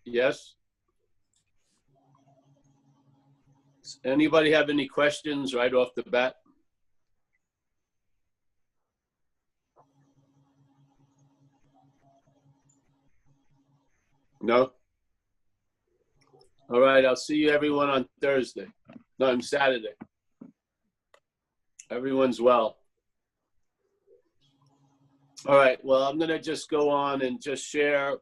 Yes? Anybody have any questions right off the bat? No? All right, I'll see you everyone on Thursday. No, on Saturday. Everyone's well. All right, well, I'm going to just go on and just share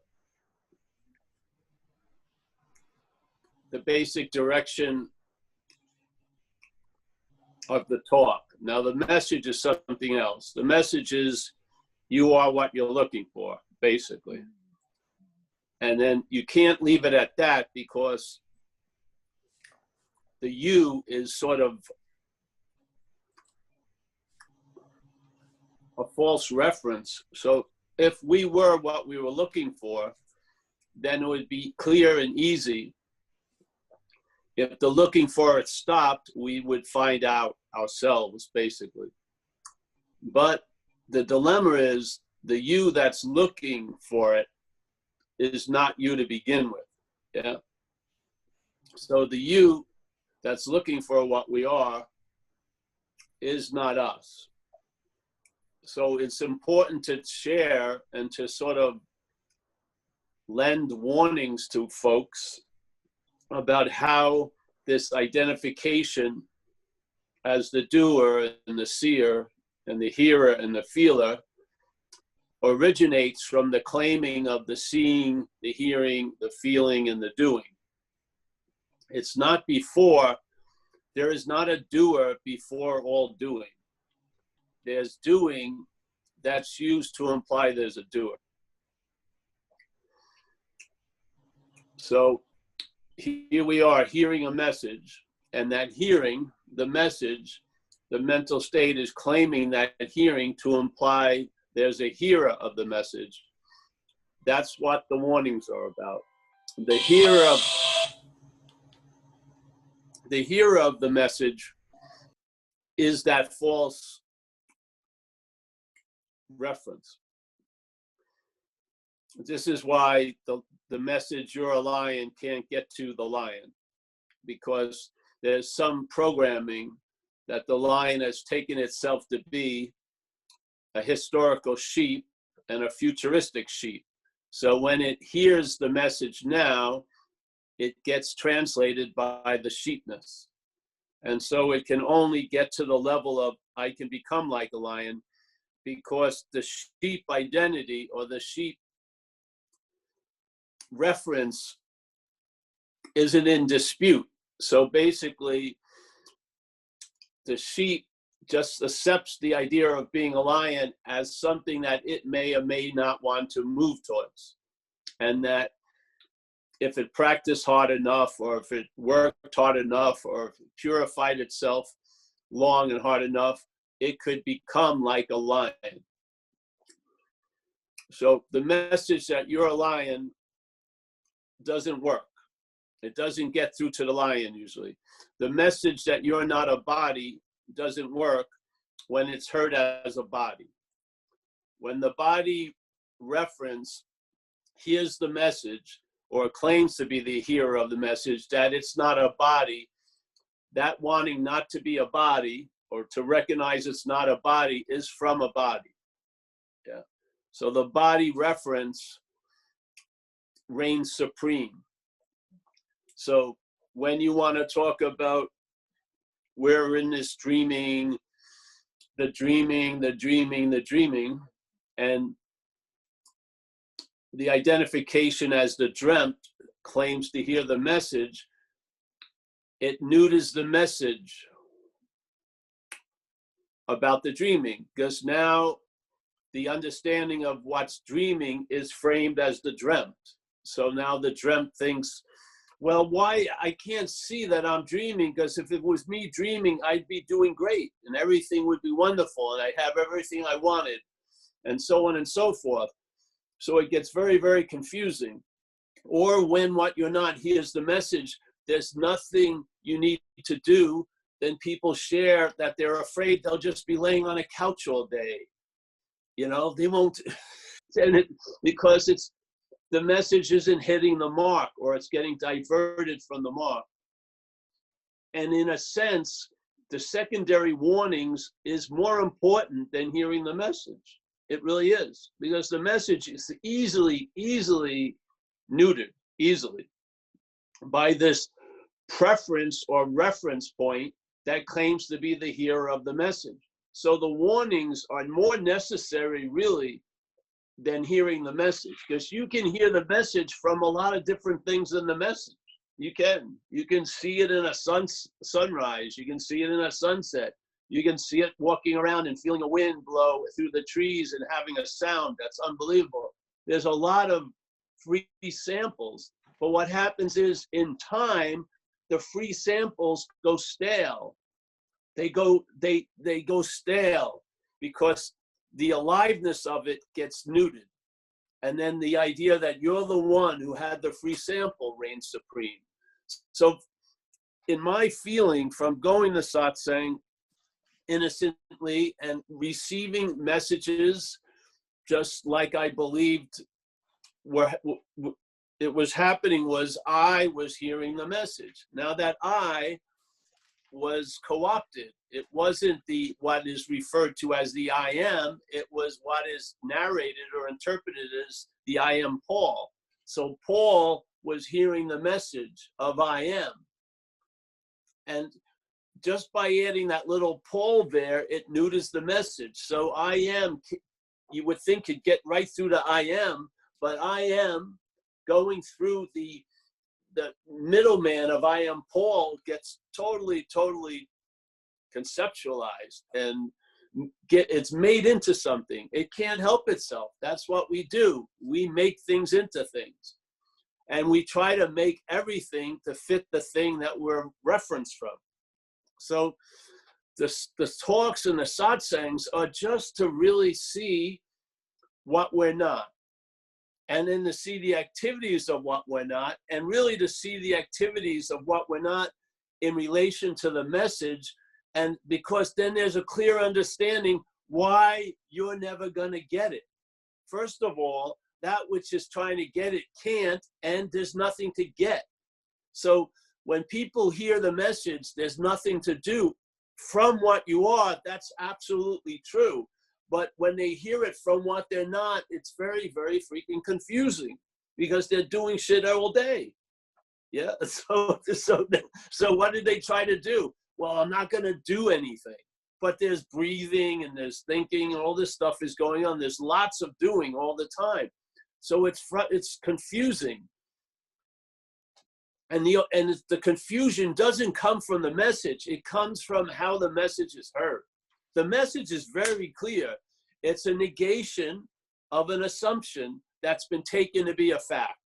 the basic direction of the talk. Now, the message is something else. The message is you are what you're looking for, basically. And then you can't leave it at that because the you is sort of a false reference. So if we were what we were looking for, then it would be clear and easy. If the looking for it stopped, we would find out ourselves, basically. But the dilemma is the you that's looking for it is not you to begin with. Yeah. So the you that's looking for what we are is not us. So it's important to share and to sort of lend warnings to folks about how this identification as the doer and the seer and the hearer and the feeler originates from the claiming of the seeing, the hearing, the feeling, and the doing. It's not before, there is not a doer before all doing. There's doing that's used to imply there's a doer. So here we are hearing a message, and that hearing, the message, the mental state is claiming that hearing to imply there's a hearer of the message. That's what the warnings are about. The hearer of the message is that false reference. This is why the message, you're a lion, can't get to the lion, because there's some programming that the lion has taken itself to be a historical sheep and a futuristic sheep. So when it hears the message now, it gets translated by the sheepness. And so it can only get to the level of, I can become like a lion, because the sheep identity or the sheep reference isn't in dispute. So basically, the sheep just accepts the idea of being a lion as something that it may or may not want to move towards. And that if it practiced hard enough, or if it worked hard enough, or if it purified itself long and hard enough, it could become like a lion. So the message that you're a lion doesn't work. It doesn't get through to the lion usually. The message that you're not a body doesn't work when it's heard as a body. When the body reference hears the message, or claims to be the hearer of the message, that it's not a body, that wanting not to be a body, or to recognize it's not a body, is from a body. Yeah. So the body reference reigns supreme. So when you want to talk about we're in this dreaming, and the identification as the dreamt claims to hear the message, it neuters the message about the dreaming, because now the understanding of what's dreaming is framed as the dreamt. So now the dreamt thinks, well, why? I can't see that I'm dreaming, because if it was me dreaming, I'd be doing great and everything would be wonderful and I'd have everything I wanted, and so on and so forth. So it gets very, very confusing. Or when what you're not hears the message, there's nothing you need to do, then people share that they're afraid they'll just be laying on a couch all day. You know, they won't, because it's the message isn't hitting the mark, or it's getting diverted from the mark. And in a sense, the secondary warnings is more important than hearing the message. It really is, because the message is easily neutered, easily, by this preference or reference point that claims to be the hearer of the message. So the warnings are more necessary, really, than hearing the message, because you can hear the message from a lot of different things in the message. You can see it in a sunrise. You can see it in a sunset. You can see it walking around and feeling a wind blow through the trees and having a sound that's unbelievable. There's a lot of free samples, but what happens is, in time, the free samples go stale. They go stale because the aliveness of it gets neutered. And then the idea that you're the one who had the free sample reigns supreme. So in my feeling from going to satsang innocently and receiving messages just like I believed it was happening, was I was hearing the message. Now that I was co-opted. It wasn't what is referred to as the I am, it was what is narrated or interpreted as the I am Paul. So Paul was hearing the message of I am. And just by adding that little Paul there, it neuters the message. So I am, you would think, could get right through to I am, but I am going through the middleman of I am Paul gets totally conceptualized and it's made into something. It can't help itself. That's what we do. We make things into things. And we try to make everything to fit the thing that we're referenced from. So the talks and the satsangs are just to really see what we're not. And then to see the activities of what we're not, and really to see the activities of what we're not in relation to the message. And because then there's a clear understanding why you're never going to get it. First of all, that which is trying to get it can't, and there's nothing to get. So when people hear the message, there's nothing to do from what you are, that's absolutely true. But when they hear it from what they're not, it's very freaking confusing because they're doing shit all day. Yeah. So what did they try to do? Well, I'm not going to do anything. But there's breathing and there's thinking and all this stuff is going on. There's lots of doing all the time. So it's confusing. And the confusion doesn't come from the message. It comes from how the message is heard. The message is very clear. It's a negation of an assumption that's been taken to be a fact.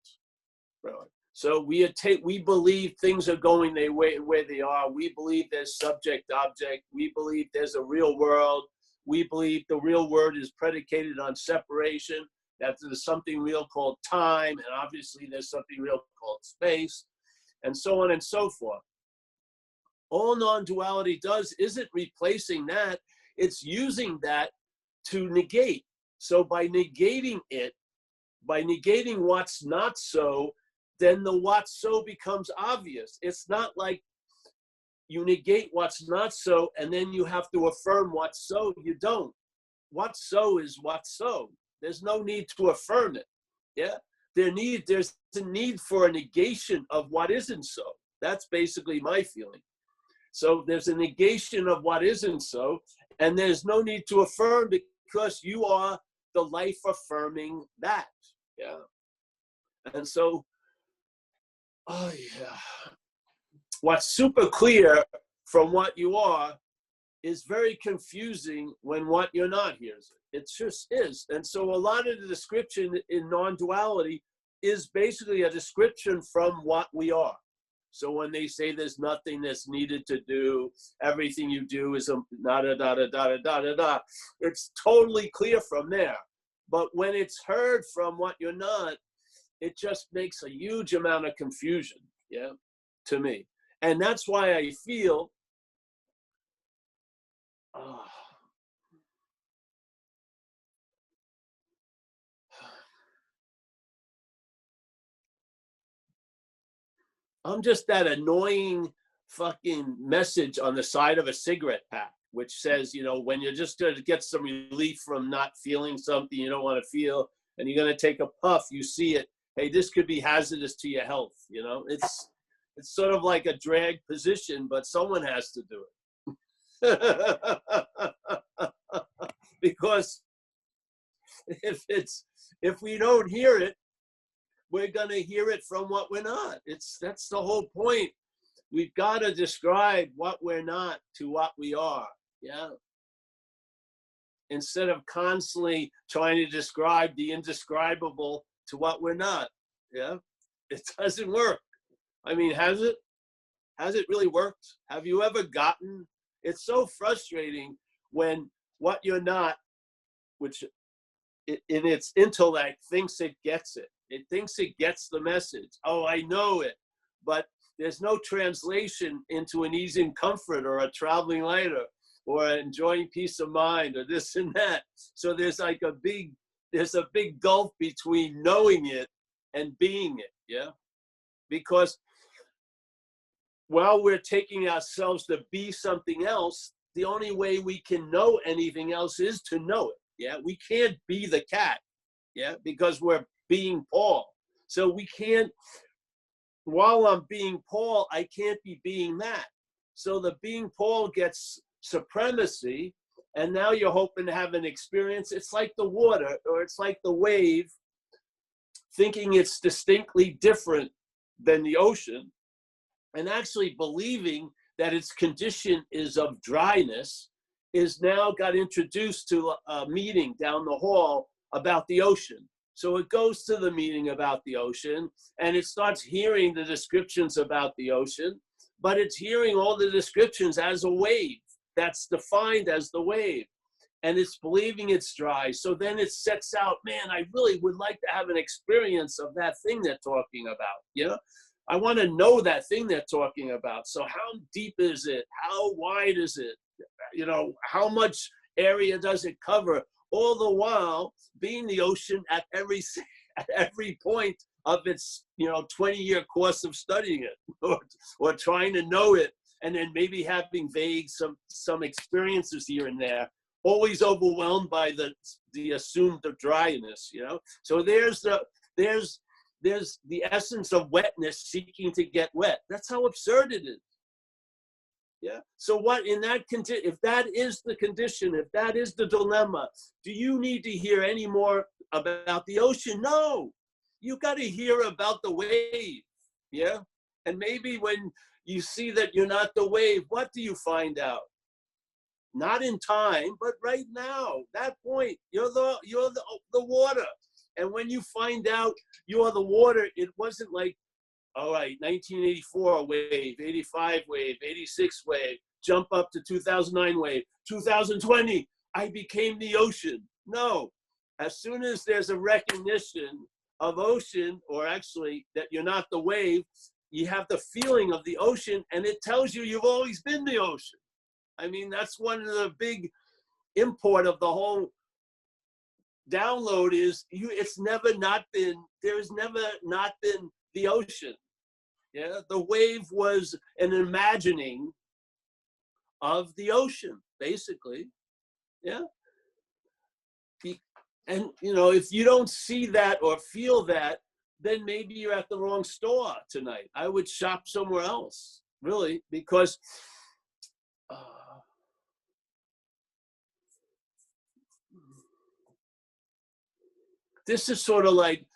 Really. So we believe things are going the way where they are. We believe there's subject object. We believe there's a real world. We believe the real world is predicated on separation. That there's something real called time, and obviously there's something real called space, and so on and so forth. All non-duality does isn't replacing that. It's using that to negate. So by negating it, by negating what's not so, then the what's so becomes obvious. It's not like you negate what's not so and then you have to affirm what's so. You don't. What's so is what's so. There's no need to affirm it. Yeah. There's a need for a negation of what isn't so. That's basically my feeling. So there's a negation of what isn't so, and there's no need to affirm because you are the life affirming that. Yeah. And so, oh yeah. What's super clear from what you are is very confusing when what you're not hears it. It just is. And so a lot of the description in non-duality is basically a description from what we are. So when they say there's nothing that's needed to do, everything you do is a da-da-da-da-da-da-da-da, it's totally clear from there. But when it's heard from what you're not, it just makes a huge amount of confusion, yeah, to me. And that's why I feel, I'm just that annoying fucking message on the side of a cigarette pack, which says, you know, when you're just going to get some relief from not feeling something you don't want to feel, and you're going to take a puff, you see it. Hey, this could be hazardous to your health. You know, it's sort of like a drag position, but someone has to do it. Because if we don't hear it, we're going to hear it from what we're not. That's the whole point. We've got to describe what we're not to what we are. Yeah. Instead of constantly trying to describe the indescribable to what we're not. Yeah. It doesn't work. I mean, has it? Has it really worked? Have you ever gotten? It's so frustrating when what you're not, which in its intellect thinks it gets it. It thinks it gets the message. Oh, I know it. But there's no translation into an ease and comfort or a traveling lighter or enjoying peace of mind or this and that. So there's like a big gulf between knowing it and being it. Yeah. Because while we're taking ourselves to be something else, the only way we can know anything else is to know it. Yeah, we can't be the cat. Yeah, because we're being Paul. So we can't, while I'm being Paul, I can't be being that. So the being Paul gets supremacy, and now you're hoping to have an experience. It's like the water, or it's like the wave, thinking it's distinctly different than the ocean, and actually believing that its condition is of dryness, is now got introduced to a meeting down the hall about the ocean. So it goes to the meeting about the ocean, and it starts hearing the descriptions about the ocean, but it's hearing all the descriptions as a wave that's defined as the wave, and it's believing it's dry. So then it sets out, man, I really would like to have an experience of that thing they're talking about. You know, I want to know that thing they're talking about. So how deep is it? How wide is it? You know, how much area does it cover? All the while being the ocean at every point of its, 20-year course of studying it, or trying to know it, and then maybe having vague some experiences here and there, always overwhelmed by the assumed dryness. So there's the essence of wetness seeking to get wet. That's how absurd it is. Yeah. So what in that condition, if that is the condition, if that is the dilemma, do you need to hear any more about the ocean? No, you got to hear about the wave. Yeah. And maybe when you see that you're not the wave, what do you find out? Not in time, but right now, that point, you're the water. And when you find out you're the water, it wasn't like, all right, 1984 wave, 85 wave, 86 wave, jump up to 2009 wave, 2020, I became the ocean. No, as soon as there's a recognition of ocean, or actually that you're not the wave, you have the feeling of the ocean, and it tells you you've always been the ocean. I mean, that's one of the big import of the whole download is it's never not been, there's never not been the ocean. Yeah, the wave was an imagining of the ocean, basically. Yeah. And, if you don't see that or feel that, then maybe you're at the wrong store tonight. I would shop somewhere else, really, because this is sort of like,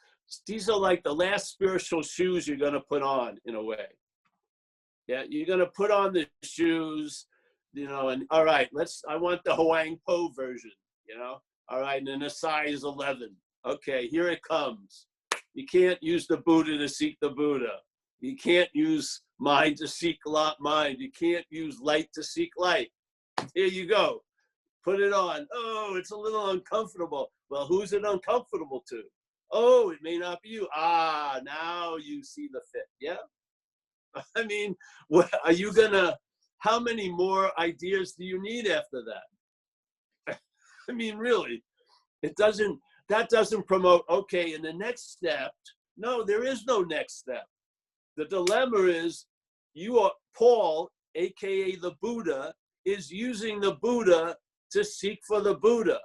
these are like the last spiritual shoes you're going to put on, in a way. Yeah, you're going to put on the shoes, and all right, I want the Huang Po version, all right, and in a size 11. Okay, here it comes. You can't use the Buddha to seek the Buddha. You can't use mind to seek mind. You can't use light to seek light. Here you go. Put it on. Oh, it's a little uncomfortable. Well, who's it uncomfortable to? Oh, it may not be you. Ah, now you see the fit. Yeah. I mean, what are you gonna? How many more ideas do you need after that? I mean, really, that doesn't promote. Okay, in the next step, no, there is no next step. The dilemma is Paul, aka the Buddha, is using the Buddha to seek for the Buddha.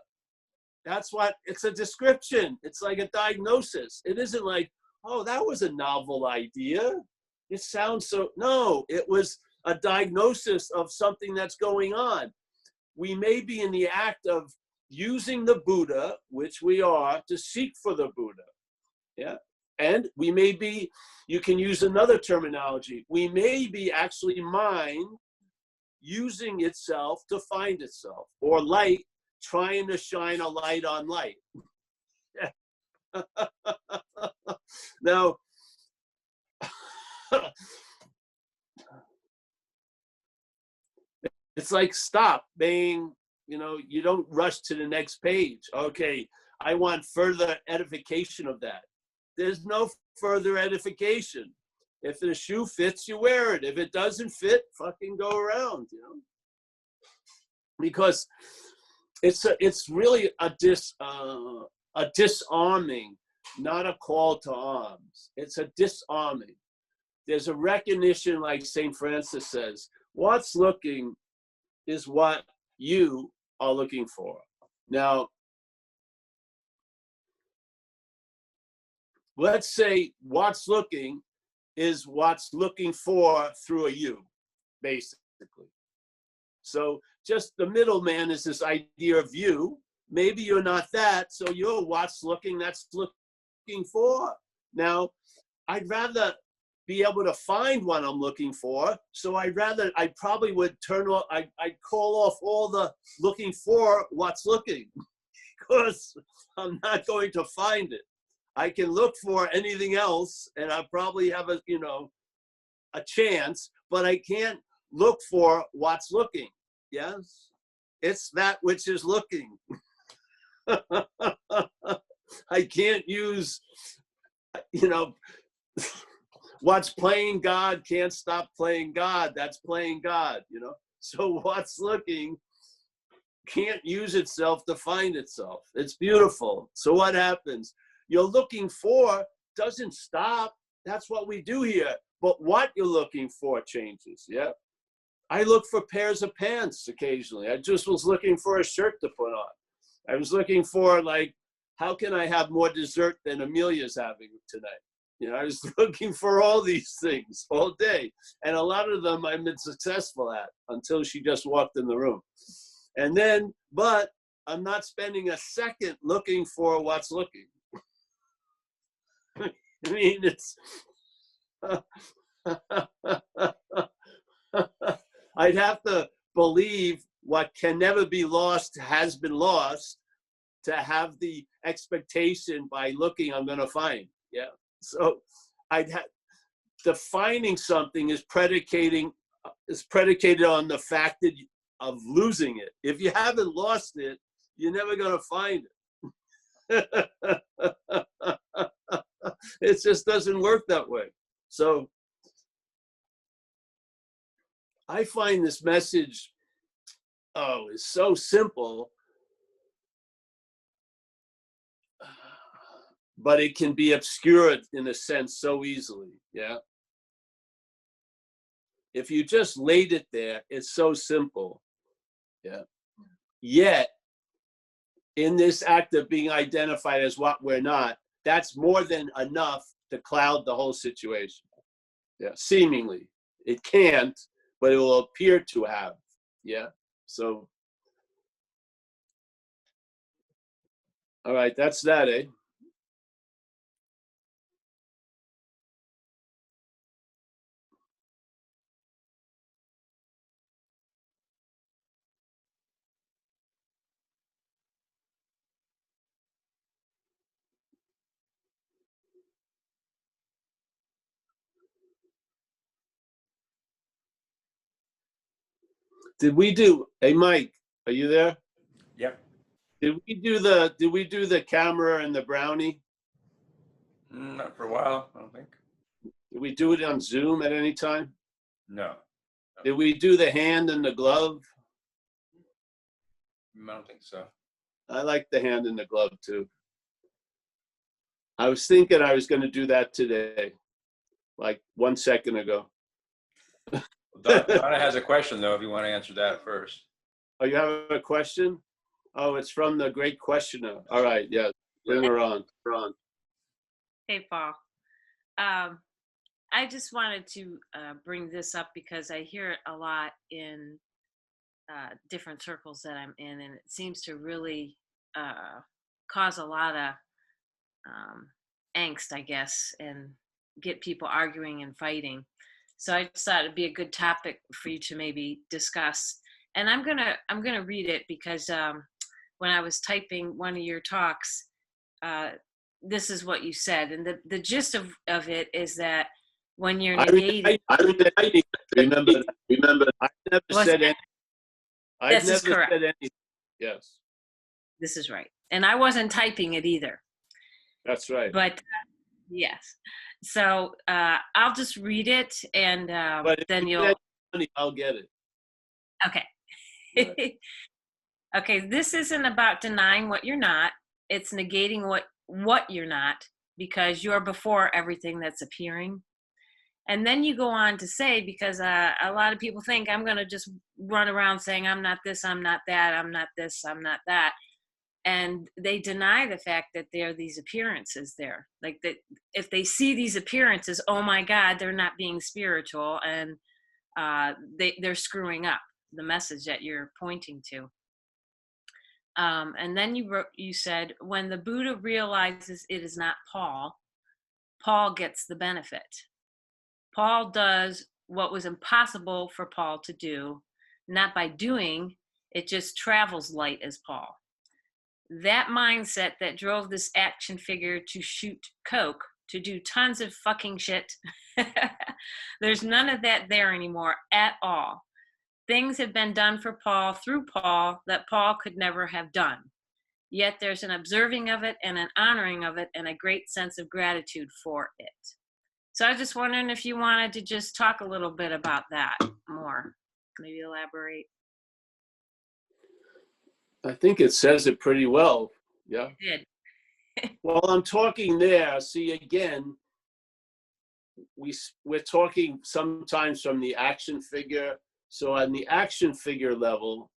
That's what, it's a description. It's like a diagnosis. It isn't like, oh, that was a novel idea. It sounds so, no, it was a diagnosis of something that's going on. We may be in the act of using the Buddha, which we are, to seek for the Buddha. Yeah. And we may be, you can use another terminology. We may be actually mind using itself to find itself, or light trying to shine a light on light. Now, it's like stop being, you don't rush to the next page. Okay, I want further edification of that. There's no further edification. If the shoe fits, you wear it. If it doesn't fit, fucking go around, because it's really a disarming, not a call to arms. It's a disarming. There's a recognition, like St. Francis says, what's looking is what you are looking for. Now, let's say what's looking is what's looking for through a you, basically. So just the middleman is this idea of you. Maybe you're not that, so you're what's looking, that's looking for. Now, I'd rather be able to find what I'm looking for, so I probably would turn off, I'd call off all the looking for what's looking, because I'm not going to find it. I can look for anything else, and I'll probably have a chance, but I can't look for what's looking. Yes, it's that which is looking. I can't use, what's playing God can't stop playing God. That's playing God, So what's looking can't use itself to find itself. It's beautiful. So what happens? You're looking for doesn't stop. That's what we do here. But what you're looking for changes, yeah? I look for pairs of pants occasionally. I just was looking for a shirt to put on. I was looking for, how can I have more dessert than Amelia's having tonight? I was looking for all these things all day. And a lot of them I've been successful at until she just walked in the room. And then, but I'm not spending a second looking for what's looking. I mean, it's... I'd have to believe what can never be lost has been lost to have the expectation by looking I'm going to find. Yeah. So defining something is predicated on the fact of losing it. If you haven't lost it, you're never going to find it. It just doesn't work that way. So I find this message, is so simple, but it can be obscured in a sense so easily, yeah? If you just laid it there, it's so simple, yeah? Yet, in this act of being identified as what we're not, that's more than enough to cloud the whole situation, yeah? Seemingly. It can't, but it will appear to have, yeah? So, all right, that's that, eh? Hey Mike, are you there? Yep. Did we do the camera and the brownie? Not for a while, I don't think. Did we do it on Zoom at any time? No. Did we do the hand and the glove? I don't think so. I like the hand and the glove too. I was thinking I was going to do that today. like 1 second ago. Donna has a question, though, if you want to answer that first. Oh, you have a question? Oh, it's from the great questioner. All right, yeah, bring her on. Hey, Paul. I just wanted to bring this up because I hear it a lot in different circles that I'm in, and it seems to really cause a lot of angst, I guess, and get people arguing and fighting. So I just thought it'd be a good topic for you to maybe discuss. And I'm gonna read it because when I was typing one of your talks, this is what you said, and the gist of it is that when you're negating, Remember that. I never said anything. I've This is never correct. said anything. Yes, this is right, and I wasn't typing it either. that's right. But yes, so I'll just read it, and But if then you you'll. get money, I'll get it. Okay. Right. Okay, this isn't about denying what you're not. It's negating what you're not, because you're before everything that's appearing. And then you go on to say, because a lot of people think I'm going to just run around saying I'm not this, I'm not that, I'm not this, I'm not that. And they deny the fact that there are these appearances there. Like that, if they see these appearances, oh my God, they're not being spiritual, and they're screwing up the message that you're pointing to. And then you said, when the Buddha realizes it is not Paul, Paul gets the benefit. Paul does what was impossible for Paul to do, not by doing, it just travels light as Paul. That mindset that drove this action figure to shoot coke, to do tons of fucking shit, there's none of that there anymore at all. Things have been done for Paul through Paul that Paul could never have done. Yet there's an observing of it and an honoring of it and a great sense of gratitude for it. So I was just wondering if you wanted to just talk a little bit about that more. Maybe elaborate. I think it says it pretty well. Yeah. You did. Well, I'm talking there. See, again, we're talking sometimes from the action figure. So on the action figure level,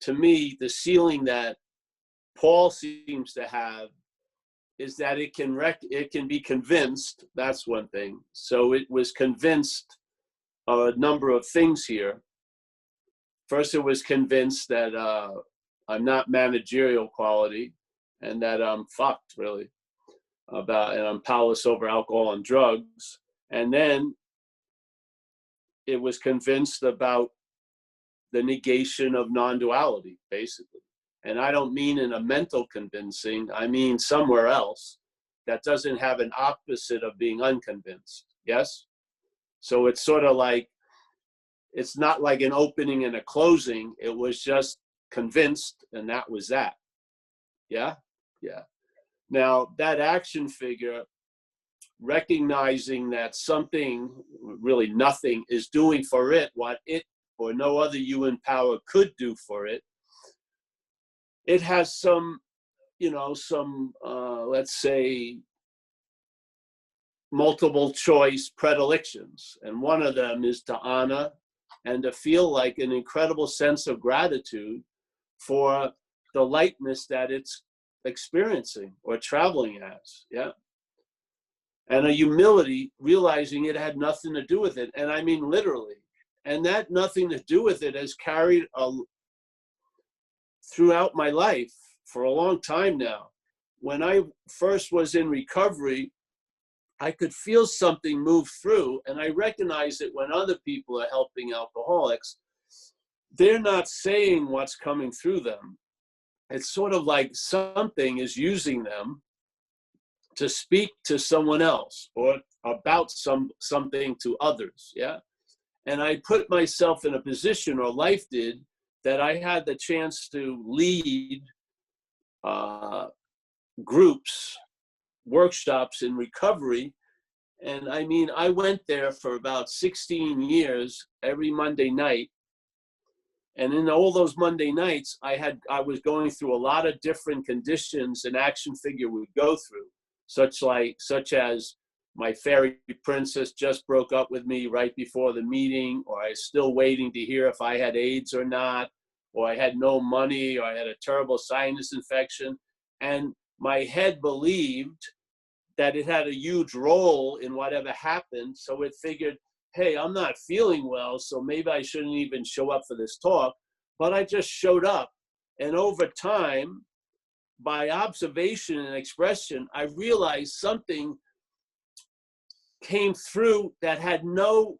to me, the ceiling that Paul seems to have is that it can be convinced. That's one thing. So it was convinced a number of things here. First, it was convinced that I'm not managerial quality, and that I'm fucked really, and I'm powerless over alcohol and drugs. And then it was convinced about the negation of non-duality, basically. And I don't mean in a mental convincing, I mean somewhere else that doesn't have an opposite of being unconvinced. Yes? So it's sort of like, it's not like an opening and a closing. It was just convinced, and that was that. Yeah? Yeah. Now, that action figure, recognizing that something, really nothing, is doing for it what it or no other human power could do for it, it has some, let's say, multiple choice predilections. And one of them is to honor and to feel like an incredible sense of gratitude for the lightness that it's experiencing or traveling as. Yeah. And a humility, realizing it had nothing to do with it. And I mean, literally. And that nothing to do with it has carried throughout my life for a long time now. When I first was in recovery, I could feel something move through, and I recognize it when other people are helping alcoholics. They're not saying what's coming through them. It's sort of like something is using them to speak to someone else or about something to others. Yeah. And I put myself in a position, or life did, that I had the chance to lead groups, workshops in recovery. And I mean, I went there for about 16 years, every Monday night. And in all those Monday nights, I was going through a lot of different conditions an action figure would go through, such as my fairy princess just broke up with me right before the meeting, or I was still waiting to hear if I had AIDS or not, or I had no money, or I had a terrible sinus infection. And my head believed that it had a huge role in whatever happened. So it figured, hey, I'm not feeling well, so maybe I shouldn't even show up for this talk. But I just showed up. And over time, by observation and expression, I realized something came through that had no,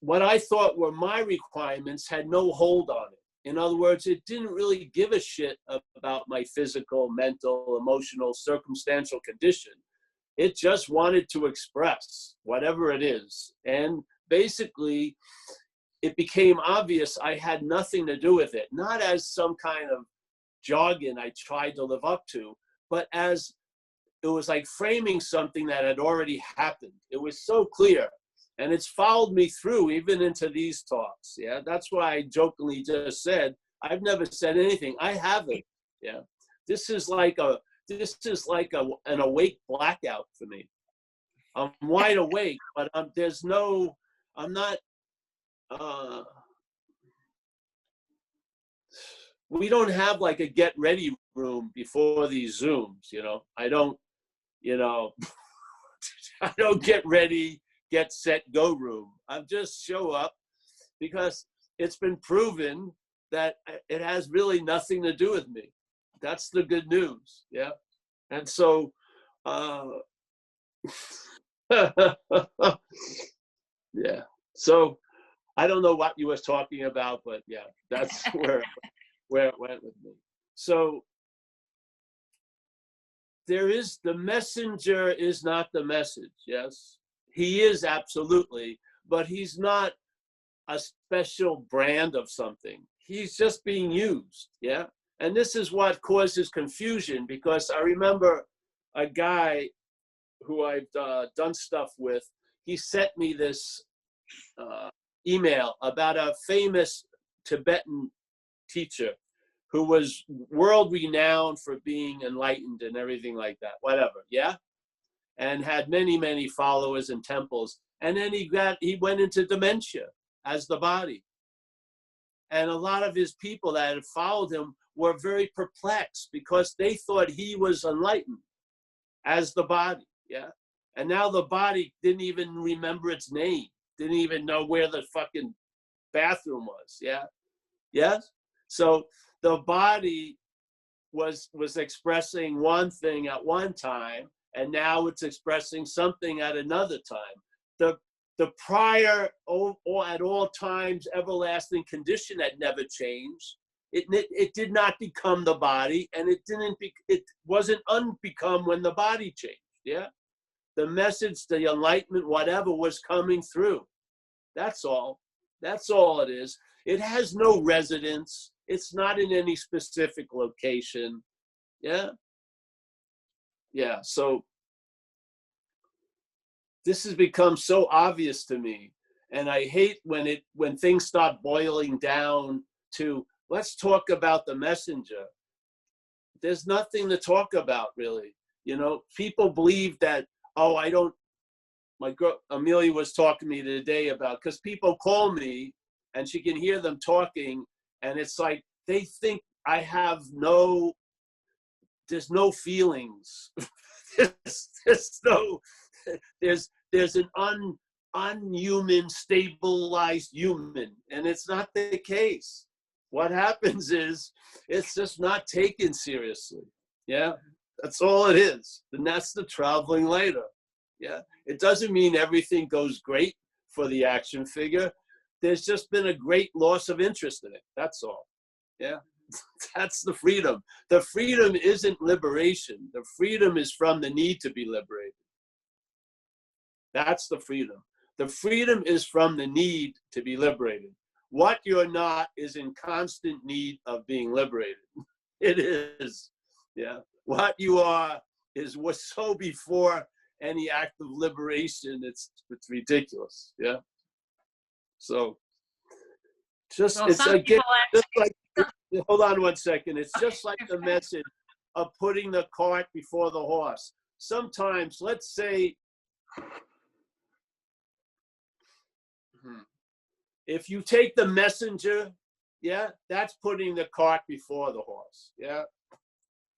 what I thought were my requirements had no hold on it. In other words, it didn't really give a shit about my physical, mental, emotional, circumstantial condition. It just wanted to express whatever it is. And basically, it became obvious I had nothing to do with it, not as some kind of jargon I tried to live up to, but as it was like framing something that had already happened. It was so clear. And it's followed me through even into these talks. Yeah, that's why I jokingly just said, I've never said anything. I haven't. Yeah, this is like an awake blackout for me. I'm wide awake, but I'm not, we don't have like a get ready room before these Zooms, I don't, I don't get ready, get set, go room. I just show up because it's been proven that it has really nothing to do with me. That's the good news. Yeah. And so, yeah. So I don't know what you was talking about, but yeah, that's where it went with me. So the messenger is not the message. Yes, he is absolutely, but he's not a special brand of something. He's just being used. Yeah. And this is what causes confusion, because I remember a guy who I've done stuff with, he sent me this email about a famous Tibetan teacher who was world renowned for being enlightened and everything like that, whatever, yeah? And had many, many followers and temples. And then he went into dementia as the body. And a lot of his people that had followed him were very perplexed because they thought he was enlightened as the body, yeah? And now the body didn't even remember its name, didn't even know where the fucking bathroom was, yeah? Yes? So the body was expressing one thing at one time, and now it's expressing something at another time. The prior, or at all times, everlasting condition had never changed. It did not become the body, and it wasn't unbecome when the body changed. Yeah, the message, the enlightenment, whatever was coming through. That's all. That's all it is. It has no residence. It's not in any specific location. Yeah. Yeah. So this has become so obvious to me. And I hate when things start boiling down to, let's talk about the messenger. There's nothing to talk about, really. People believe that, oh, my girl Amelia was talking to me today about, because people call me and she can hear them talking, and it's like they think I have there's no feelings. there's an unhuman, stabilized human, and it's not the case. What happens is it's just not taken seriously. Yeah, that's all it is, and that's the traveling later. Yeah, it doesn't mean everything goes great for the action figure. There's just been a great loss of interest in it. That's all. Yeah, that's the freedom. The freedom isn't liberation. The freedom is from the need to be liberated. That's the freedom. The freedom is from the need to be liberated. What you're not is in constant need of being liberated. It is. Yeah. What you are is what's so before any act of liberation. It's ridiculous. Yeah. So it's again, just like, hold on one second. It's just like the message of putting the cart before the horse. sometimes, let's say, if you take the messenger, yeah, that's putting the cart before the horse, yeah.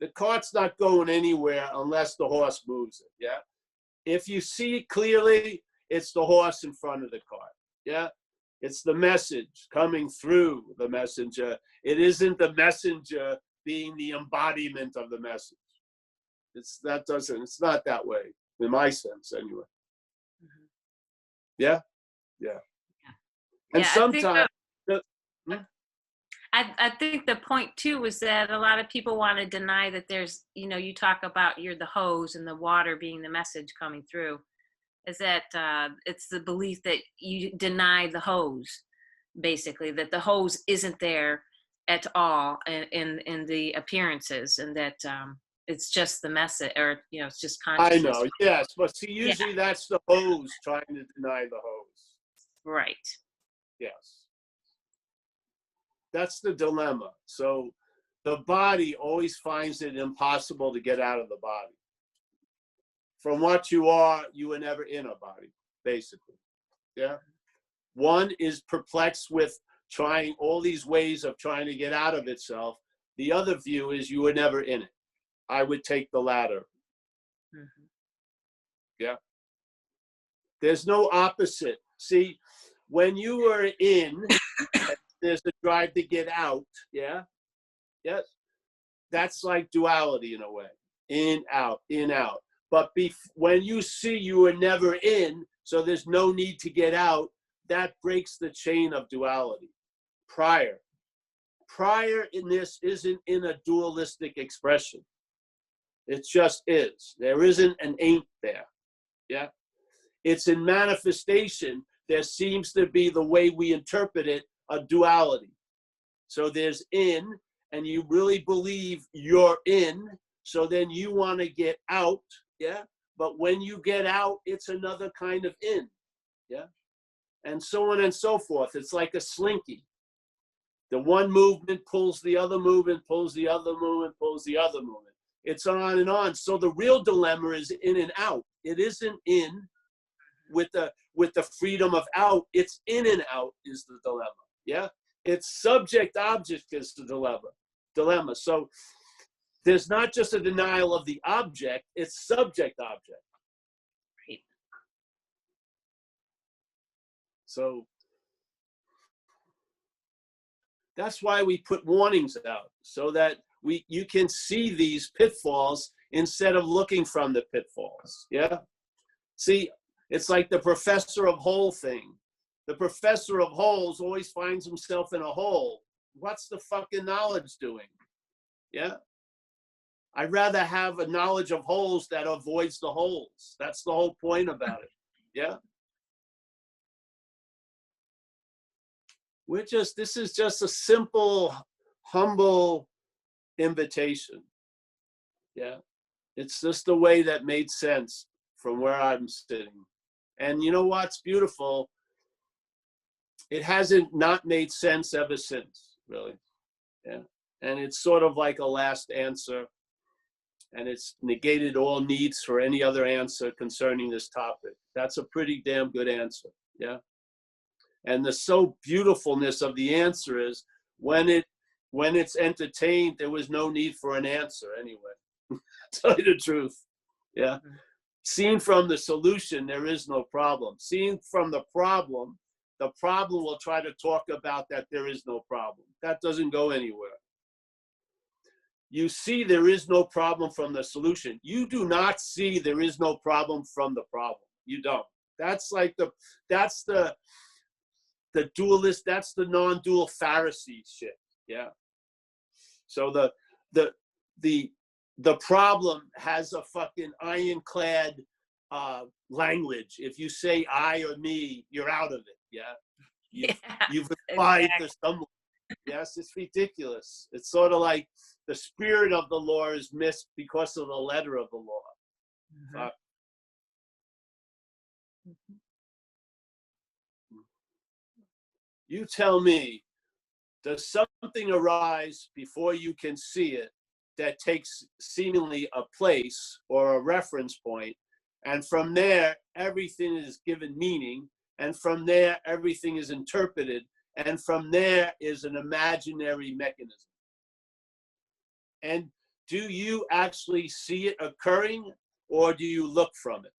The cart's not going anywhere unless the horse moves it, yeah. If you see clearly, it's the horse in front of the cart, yeah. It's the message coming through the messenger. It isn't the messenger being the embodiment of the message. It's not that way, in my sense, anyway. Yeah, yeah. And Yeah, sometimes, I think the point too was that a lot of people want to deny that there's, you talk about you're the hose and the water being the message coming through, is that it's the belief that you deny the hose, basically, that the hose isn't there at all in the appearances, and that it's just the message, or it's just I consciousness. know, yes, but see, usually that's the hose trying to deny the hose. Right. Yes. That's the dilemma. So the body always finds it impossible to get out of the body. From what you are never in a body, basically. Yeah. One is perplexed with trying all these ways of trying to get out of itself. The other view is you were never in it. I would take the latter. Mm-hmm. Yeah. There's no opposite. See, when you are in, there's a drive to get out. Yeah. Yes. That's like duality in a way. In, out, in, out. But when you see you were never in, so there's no need to get out, that breaks the chain of duality. Prior in this isn't in a dualistic expression. It just is. There isn't an ain't there. Yeah. It's in manifestation. There seems to be, the way we interpret it, a duality. So there's in, and you really believe you're in, so then you want to get out, yeah? But when you get out, it's another kind of in, yeah? And so on and so forth. It's like a slinky. The one movement pulls the other movement, pulls the other movement, pulls the other movement. It's on and on. So the real dilemma is in and out. It isn't in with the freedom of out. It's in and out is the dilemma, yeah? It's subject-object is the dilemma. So there's not just a denial of the object, it's subject-object. Right. So that's why we put warnings out, so that you can see these pitfalls instead of looking from the pitfalls, yeah? See, it's like the professor of whole thing. The professor of holes always finds himself in a hole. What's the fucking knowledge doing? Yeah. I'd rather have a knowledge of holes that avoids the holes. That's the whole point about it. Yeah. This is just a simple, humble invitation. Yeah. It's just the way that made sense from where I'm sitting. And you know what's beautiful? It hasn't not made sense ever since, really. Yeah. And it's sort of like a last answer. And it's negated all needs for any other answer concerning this topic. That's a pretty damn good answer. Yeah. And the so beautifulness of the answer is when it's entertained, there was no need for an answer anyway. Tell you the truth. Yeah. Seen from the solution, there is no problem. Seen from the problem will try to talk about that there is no problem. That doesn't go anywhere. You see there is no problem from the solution. You do not see there is no problem from the problem. You don't. That's like that's the dualist, that's the non-dual Pharisee shit. Yeah. So the problem has a fucking ironclad language. If you say I or me, you're out of it. Yeah. You've applied to someone. Yes, it's ridiculous. It's sort of like the spirit of the law is missed because of the letter of the law. Mm-hmm. You tell me, does something arise before you can see it, that takes seemingly a place or a reference point, and from there, everything is given meaning, and from there, everything is interpreted, and from there is an imaginary mechanism. And do you actually see it occurring, or do you look from it?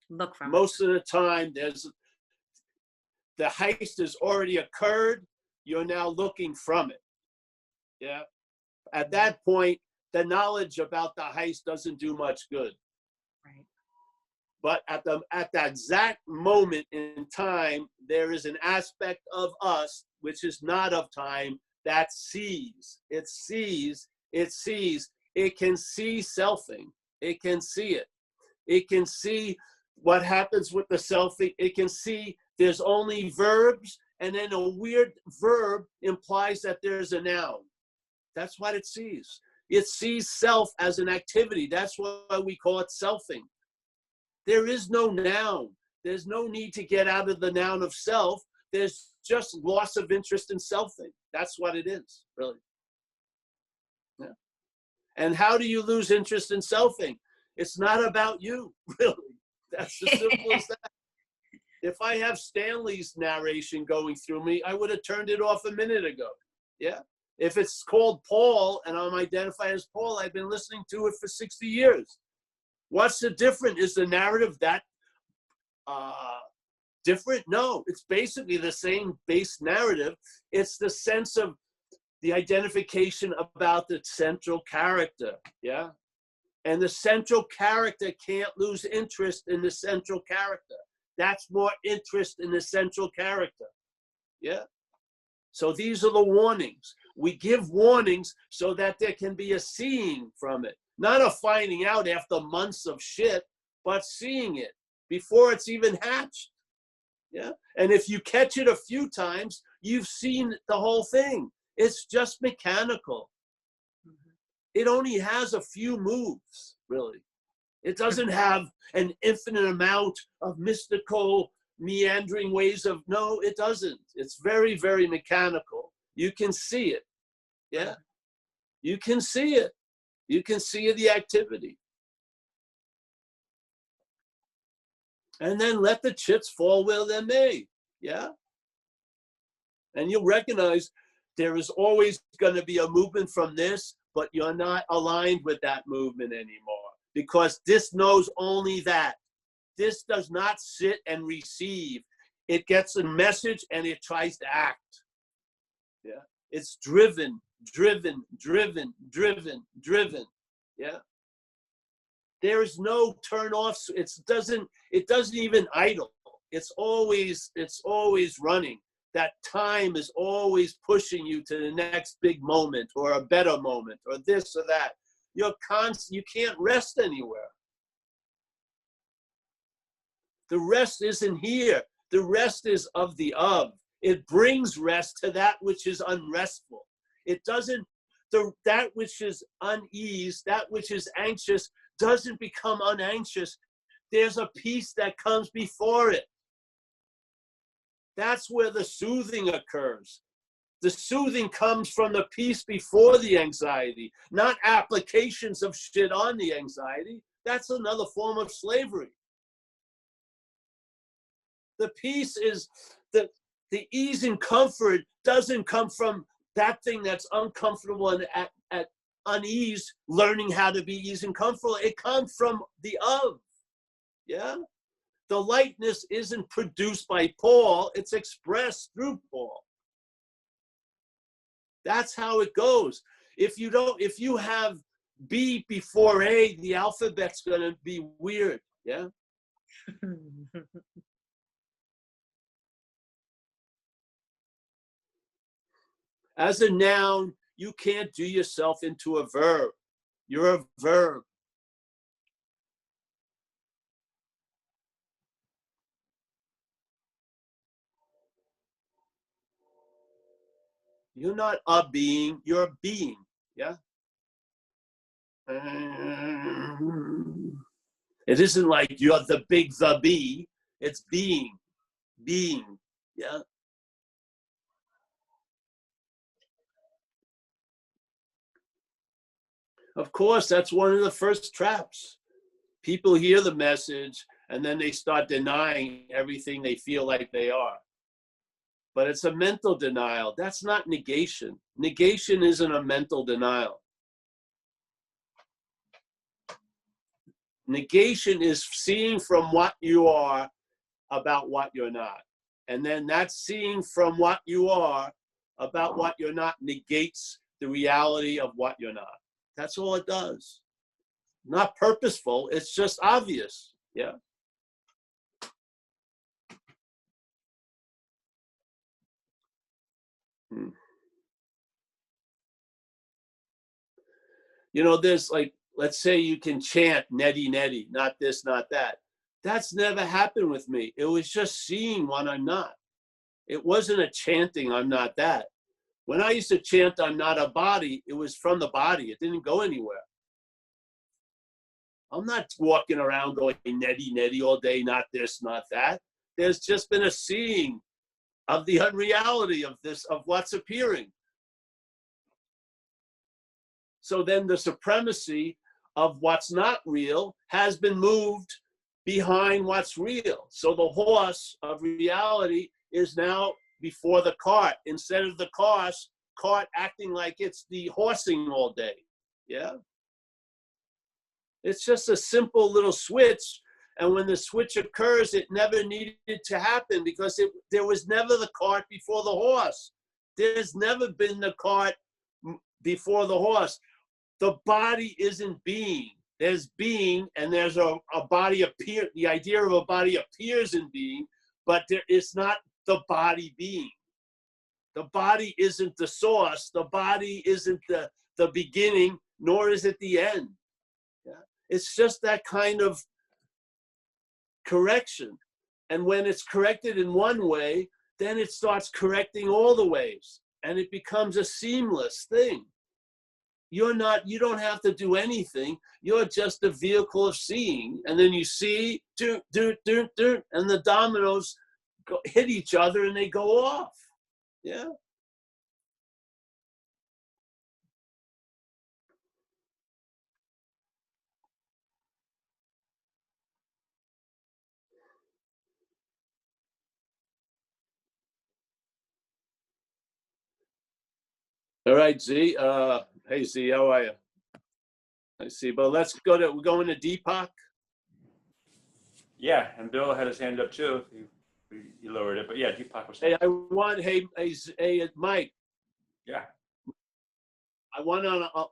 Look from Most of the time, the heist has already occurred. You're now looking from it. Yeah. At that point, the knowledge about the heist doesn't do much good. Right. But at that exact moment in time, there is an aspect of us which is not of time that sees. It sees. It sees. It can see selfing. It can see it. It can see what happens with the selfing. It can see there's only verbs, and then a weird verb implies that there's a noun. That's what it sees. It sees self as an activity. That's why we call it selfing. There is no noun. There's no need to get out of the noun of self. There's just loss of interest in selfing. That's what it is, really. Yeah. And how do you lose interest in selfing? It's not about you, really. That's as simple as that. If I have Stanley's narration going through me, I would have turned it off a minute ago. Yeah. If it's called Paul and I'm identified as Paul, I've been listening to it for 60 years. What's the difference? Is the narrative that different? No, it's basically the same base narrative. It's the sense of the identification about the central character. Yeah. And the central character can't lose interest in the central character. That's more interest in the central character. Yeah. So these are the warnings. We give warnings so that there can be a seeing from it. Not a finding out after months of shit, but seeing it before it's even hatched. Yeah. And if you catch it a few times, you've seen the whole thing. It's just mechanical. It only has a few moves, really. It doesn't have an infinite amount of mystical, meandering ways of, no, it doesn't. It's very, very mechanical. You can see it. Yeah. You can see it. You can see the activity. And then let the chips fall where they may. Yeah. And you'll recognize there is always going to be a movement from this, but you're not aligned with that movement anymore because this knows only that. This does not sit and receive. It gets a message and it tries to act. Yeah. It's driven, driven, driven, driven, driven. Yeah. There is no turn off. It doesn't even idle. It's always running. That time is always pushing you to the next big moment or a better moment or this or that. You're constant. You can't rest anywhere. The rest isn't here. The rest is of the of. It brings rest to that which is unrestful. It doesn't, that which is unease, that which is anxious doesn't become unanxious. There's a peace that comes before it. That's where the soothing occurs. The soothing comes from the peace before the anxiety, not applications of shit on the anxiety. That's another form of slavery. The peace is the ease and comfort doesn't come from that thing that's uncomfortable and at unease, learning how to be easy and comfortable. It comes from the of. Yeah. The lightness isn't produced by Paul, it's expressed through Paul. That's how it goes. If you have B before A, the alphabet's gonna be weird. Yeah. As a noun, you can't do yourself into a verb. You're a verb. You're not a being, you're a being. Yeah. It isn't like you're the big the bee. It's being. Yeah. Of course, that's one of the first traps. People hear the message and then they start denying everything they feel like they are. But it's a mental denial. That's not negation. Negation isn't a mental denial. Negation is seeing from what you are about what you're not. And then that seeing from what you are about what you're not negates the reality of what you're not. That's all it does. Not purposeful, it's just obvious. Yeah. You know, there's like, let's say you can chant neti neti, not this, not that. That's never happened with me. It was just seeing what I'm not. It wasn't a chanting, I'm not that. When I used to chant, I'm not a body, it was from the body. It didn't go anywhere. I'm not walking around going neti neti all day, not this, not that. There's just been a seeing of the unreality of this, of what's appearing. So then the supremacy of what's not real has been moved behind what's real. So the horse of reality is now before the cart, instead of the cart acting like it's the horsing all day. Yeah. It's just a simple little switch. And when the switch occurs, it never needed to happen because there was never the cart before the horse. There's never been the cart before the horse. The body isn't being. There's being, and there's a body appear. The idea of a body appears in being, but there is not the body being. The body isn't the source. The body isn't the beginning, nor is it the end. Yeah? It's just that kind of correction. And when it's corrected in one way, then it starts correcting all the ways, and it becomes a seamless thing. You don't have to do anything. You're just a vehicle of seeing. And then you see, and the dominoes hit each other and they go off. Yeah. All right, Z. Hey, Z, how are you? I see. But we're going to Deepak. Yeah, and Bill had his hand up too. He lowered it, but yeah, Deepak was. Hey, Mike. Yeah. I want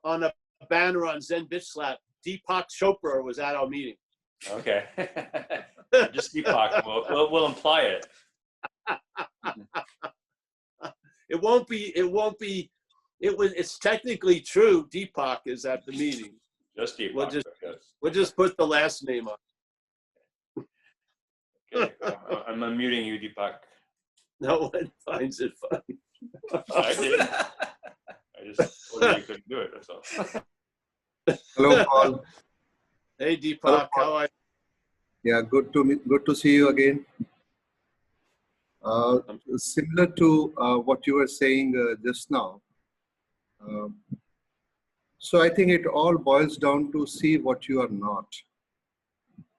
on a banner on Zen Bitch Slap, Deepak Chopra was at our meeting. Okay. Just Deepak. We'll imply it. It won't be. It's technically true. Deepak is at the meeting. Just Deepak. We'll just put the last name on. Okay. I'm unmuting you, Deepak. No one finds it funny. I did. I just told you couldn't do it. That's all. Hello, Paul. Hey, Deepak. Hello, Paul. How are you? Yeah, good to see you again. Similar to what you were saying just now. So I think it all boils down to see what you are not.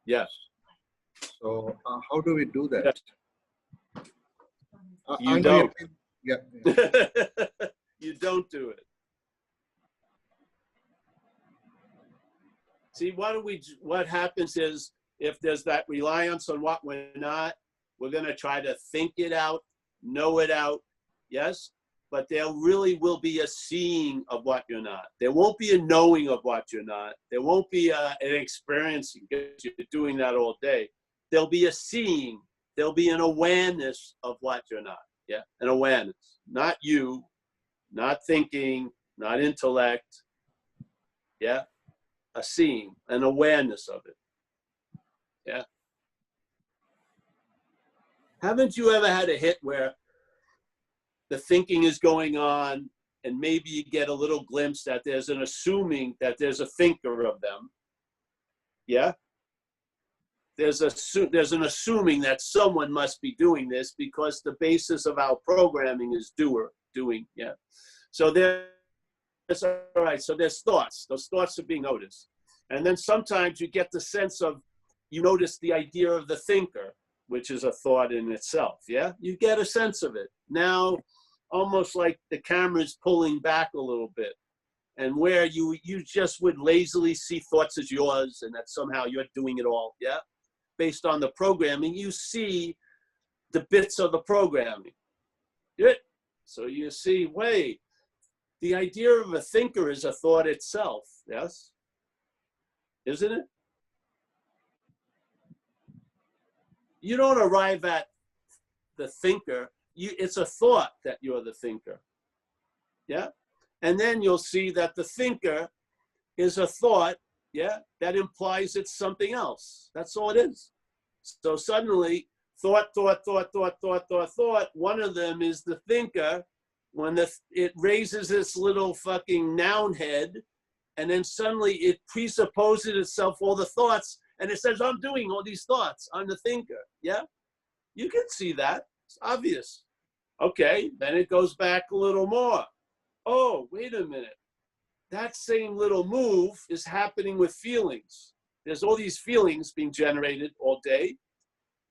Yes. So how do we do that? You don't. Yeah. You don't do it. See, what happens is if there's that reliance on what we're not, we're going to try to think it out, know it out, yes? But there really will be a seeing of what you're not. There won't be a knowing of what you're not. There won't be an experiencing, because you're doing that all day. There'll be a seeing. There'll be an awareness of what you're not, yeah? An awareness, not you, not thinking, not intellect, yeah? A seeing, an awareness of it, yeah? Haven't you ever had a hit where the thinking is going on and maybe you get a little glimpse that there's an assuming that there's a thinker of them, yeah? There's an assuming that someone must be doing this because the basis of our programming is doing, yeah? So there all right, so there's thoughts. Those thoughts are being noticed. And then sometimes you get the sense of, you notice the idea of the thinker, which is a thought in itself, yeah? You get a sense of it. Now, almost like the camera's pulling back a little bit, and where you just would lazily see thoughts as yours, and that somehow you're doing it all, yeah? Based on the programming, you see the bits of the programming. Yeah. So you see, wait, the idea of a thinker is a thought itself, yes? Isn't it? You don't arrive at the thinker. It's a thought that you're the thinker. Yeah? And then you'll see that the thinker is a thought, yeah, that implies it's something else. That's all it is. So suddenly, thought, one of them is the thinker. When it raises its little fucking noun head, and then suddenly it presupposes itself all the thoughts, and it says, I'm doing all these thoughts. I'm the thinker, yeah? You can see that. It's obvious. Okay, then it goes back a little more. Oh, wait a minute. That same little move is happening with feelings. There's all these feelings being generated all day.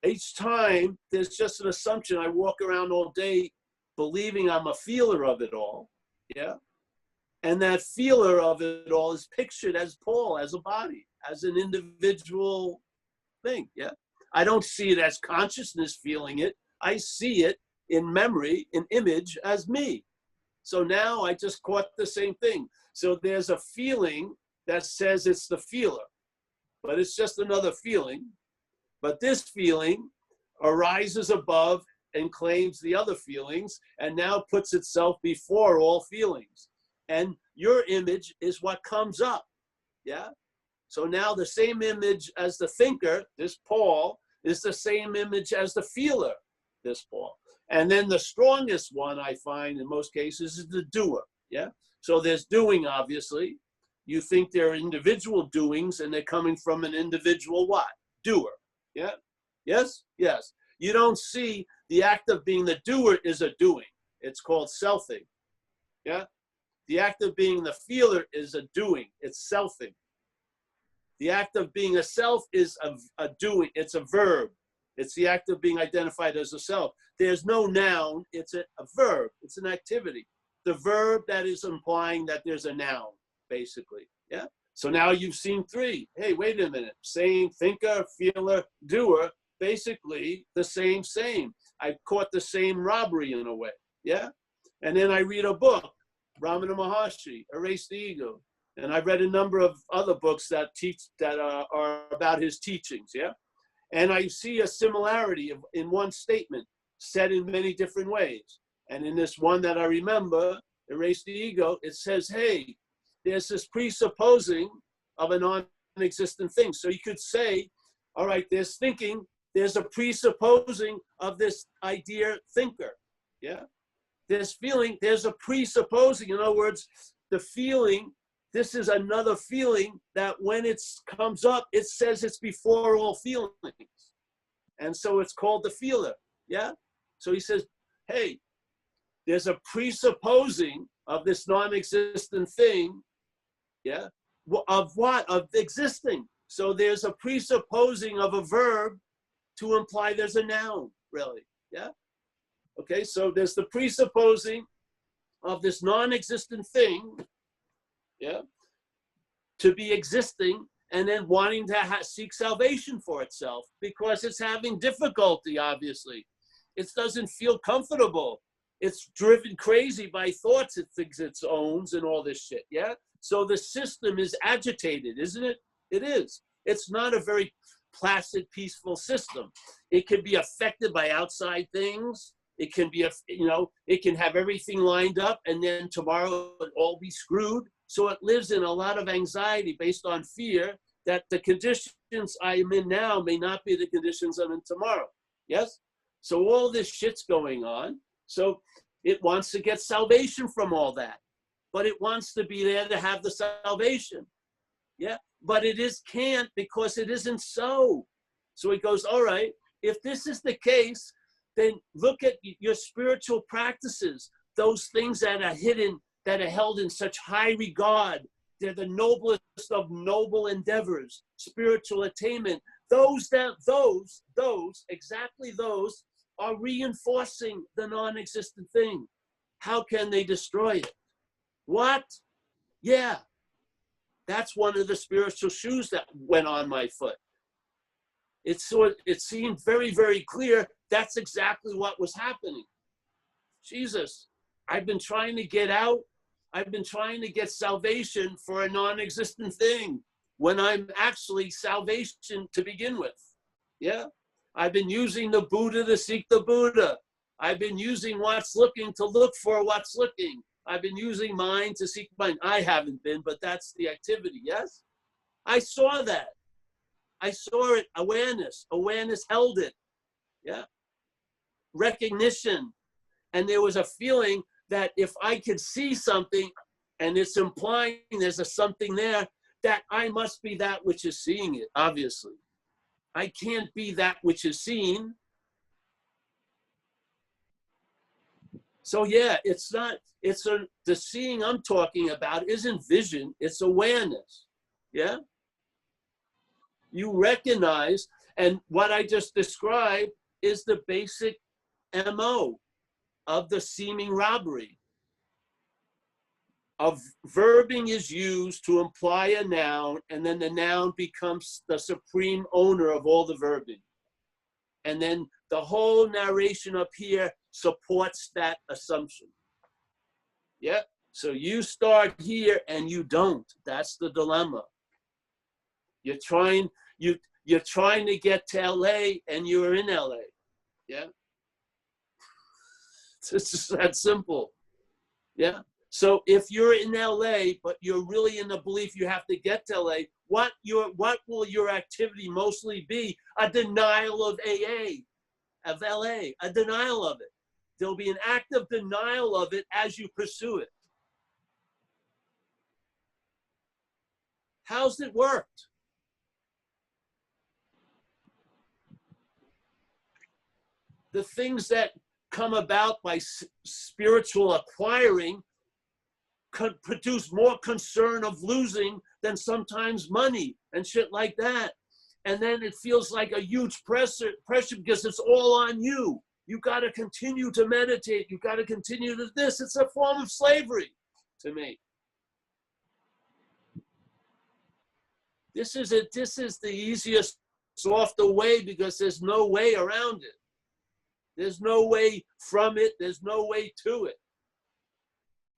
Each time, there's just an assumption. I walk around all day believing I'm a feeler of it all, yeah? And that feeler of it all is pictured as Paul, as a body, as an individual thing, yeah? I don't see it as consciousness feeling it. I see it in memory, in image, as me. So now I just caught the same thing. So there's a feeling that says it's the feeler, but it's just another feeling. But this feeling arises above and claims the other feelings, and now puts itself before all feelings. And your image is what comes up, yeah? So now the same image as the thinker, this Paul, is the same image as the feeler, this Paul. And then the strongest one I find in most cases is the doer, yeah? So there's doing, obviously. You think they're individual doings, and they're coming from an individual what? Doer, yeah? Yes? Yes. You don't see the act of being the doer is a doing. It's called selfing, yeah? The act of being the feeler is a doing. It's selfing. The act of being a self is a doing. It's a verb. It's the act of being identified as a self. There's no noun. It's a verb. It's an activity. The verb that is implying that there's a noun, basically, yeah? So now you've seen three. Hey, wait a minute. Same thinker, feeler, doer, basically the same. I caught the same robbery in a way, yeah? And then I read a book, Ramana Maharshi, Erase the Ego. And I've read a number of other books that are about his teachings, yeah? And I see a similarity in one statement said in many different ways. And in this one that I remember, Erase the Ego, it says, hey, there's this presupposing of a non-existent thing. So you could say, all right, there's thinking, there's a presupposing of this idea thinker, yeah? There's feeling, there's a presupposing. In other words, the feeling, this is another feeling that when it comes up, it says it's before all feelings. And so it's called the feeler, yeah? So he says, hey, there's a presupposing of this non-existent thing, yeah? Of what? Of existing. So there's a presupposing of a verb to imply there's a noun, really, yeah? Okay, so there's the presupposing of this non-existent thing, yeah, to be existing, and then wanting to seek salvation for itself because it's having difficulty, obviously. It doesn't feel comfortable. It's driven crazy by thoughts it thinks it owns and all this shit, yeah? So the system is agitated, isn't it? It is. It's not a very placid, peaceful system. It can be affected by outside things. It can be, it can have everything lined up, and then tomorrow it'll all be screwed. So it lives in a lot of anxiety based on fear that the conditions I am in now may not be the conditions I'm in tomorrow. Yes? So all this shit's going on. So it wants to get salvation from all that. But it wants to be there to have the salvation. Yeah? But it can't because it isn't so. So he goes, all right, if this is the case, then look at your spiritual practices, those things that are hidden that are held in such high regard. They're the noblest of noble endeavors, spiritual attainment. Exactly those are reinforcing the non-existent thing. How can they destroy it? What? Yeah, that's one of the spiritual shoes that went on my foot. It seemed very, very clear that's exactly what was happening. Jesus, I've been trying to get out. I've been trying to get salvation for a non-existent thing when I'm actually salvation to begin with. Yeah. I've been using the Buddha to seek the Buddha. I've been using what's looking to look for what's looking. I've been using mind to seek mind. I haven't been, but that's the activity. Yes. I saw that. I saw it. Awareness held it. Yeah. Recognition. And there was a feeling that if I could see something, and it's implying there's a something there, that I must be that which is seeing it, obviously. I can't be that which is seen. So yeah, the seeing I'm talking about isn't vision, it's awareness. Yeah? You recognize, and what I just described is the basic MO of the seeming robbery. A verbing is used to imply a noun, and then the noun becomes the supreme owner of all the verbing. And then the whole narration up here supports that assumption. Yeah. So you start here and you don't. That's the dilemma. You're trying to get to LA and you're in LA. Yeah. It's just that simple. Yeah. So if you're in LA, but you're really in the belief you have to get to LA, what will your activity mostly be? A denial of AA, of LA, a denial of it. There'll be an active denial of it as you pursue it. How's it worked? The things that come about by spiritual acquiring could produce more concern of losing than sometimes money and shit like that. And then it feels like a huge pressure because it's all on you. You got to continue to meditate. You got to continue to this. It's a form of slavery to me. This is the easiest softer way because there's no way around it. There's no way from it. There's no way to it.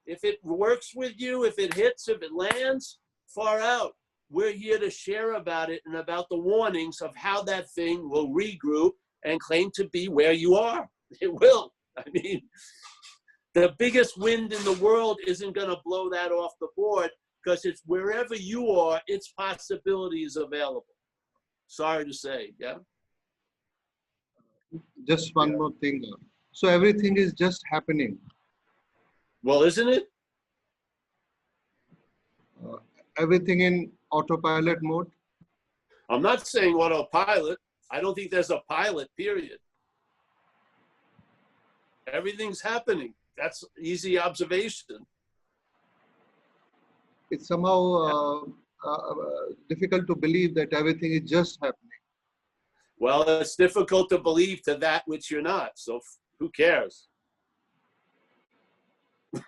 If it works with you, if it hits, if it lands, far out. We're here to share about it and about the warnings of how that thing will regroup and claim to be where you are. It will. I mean, the biggest wind in the world isn't going to blow that off the board because it's wherever you are, its possibility is available. Sorry to say, yeah? Just one more thing. So everything is just happening. Well, isn't it? Everything in autopilot mode. I'm not saying autopilot. I don't think there's a pilot, period. Everything's happening. That's easy observation. It's somehow difficult to believe that everything is just happening. Well, it's difficult to believe to that which you're not. So who cares?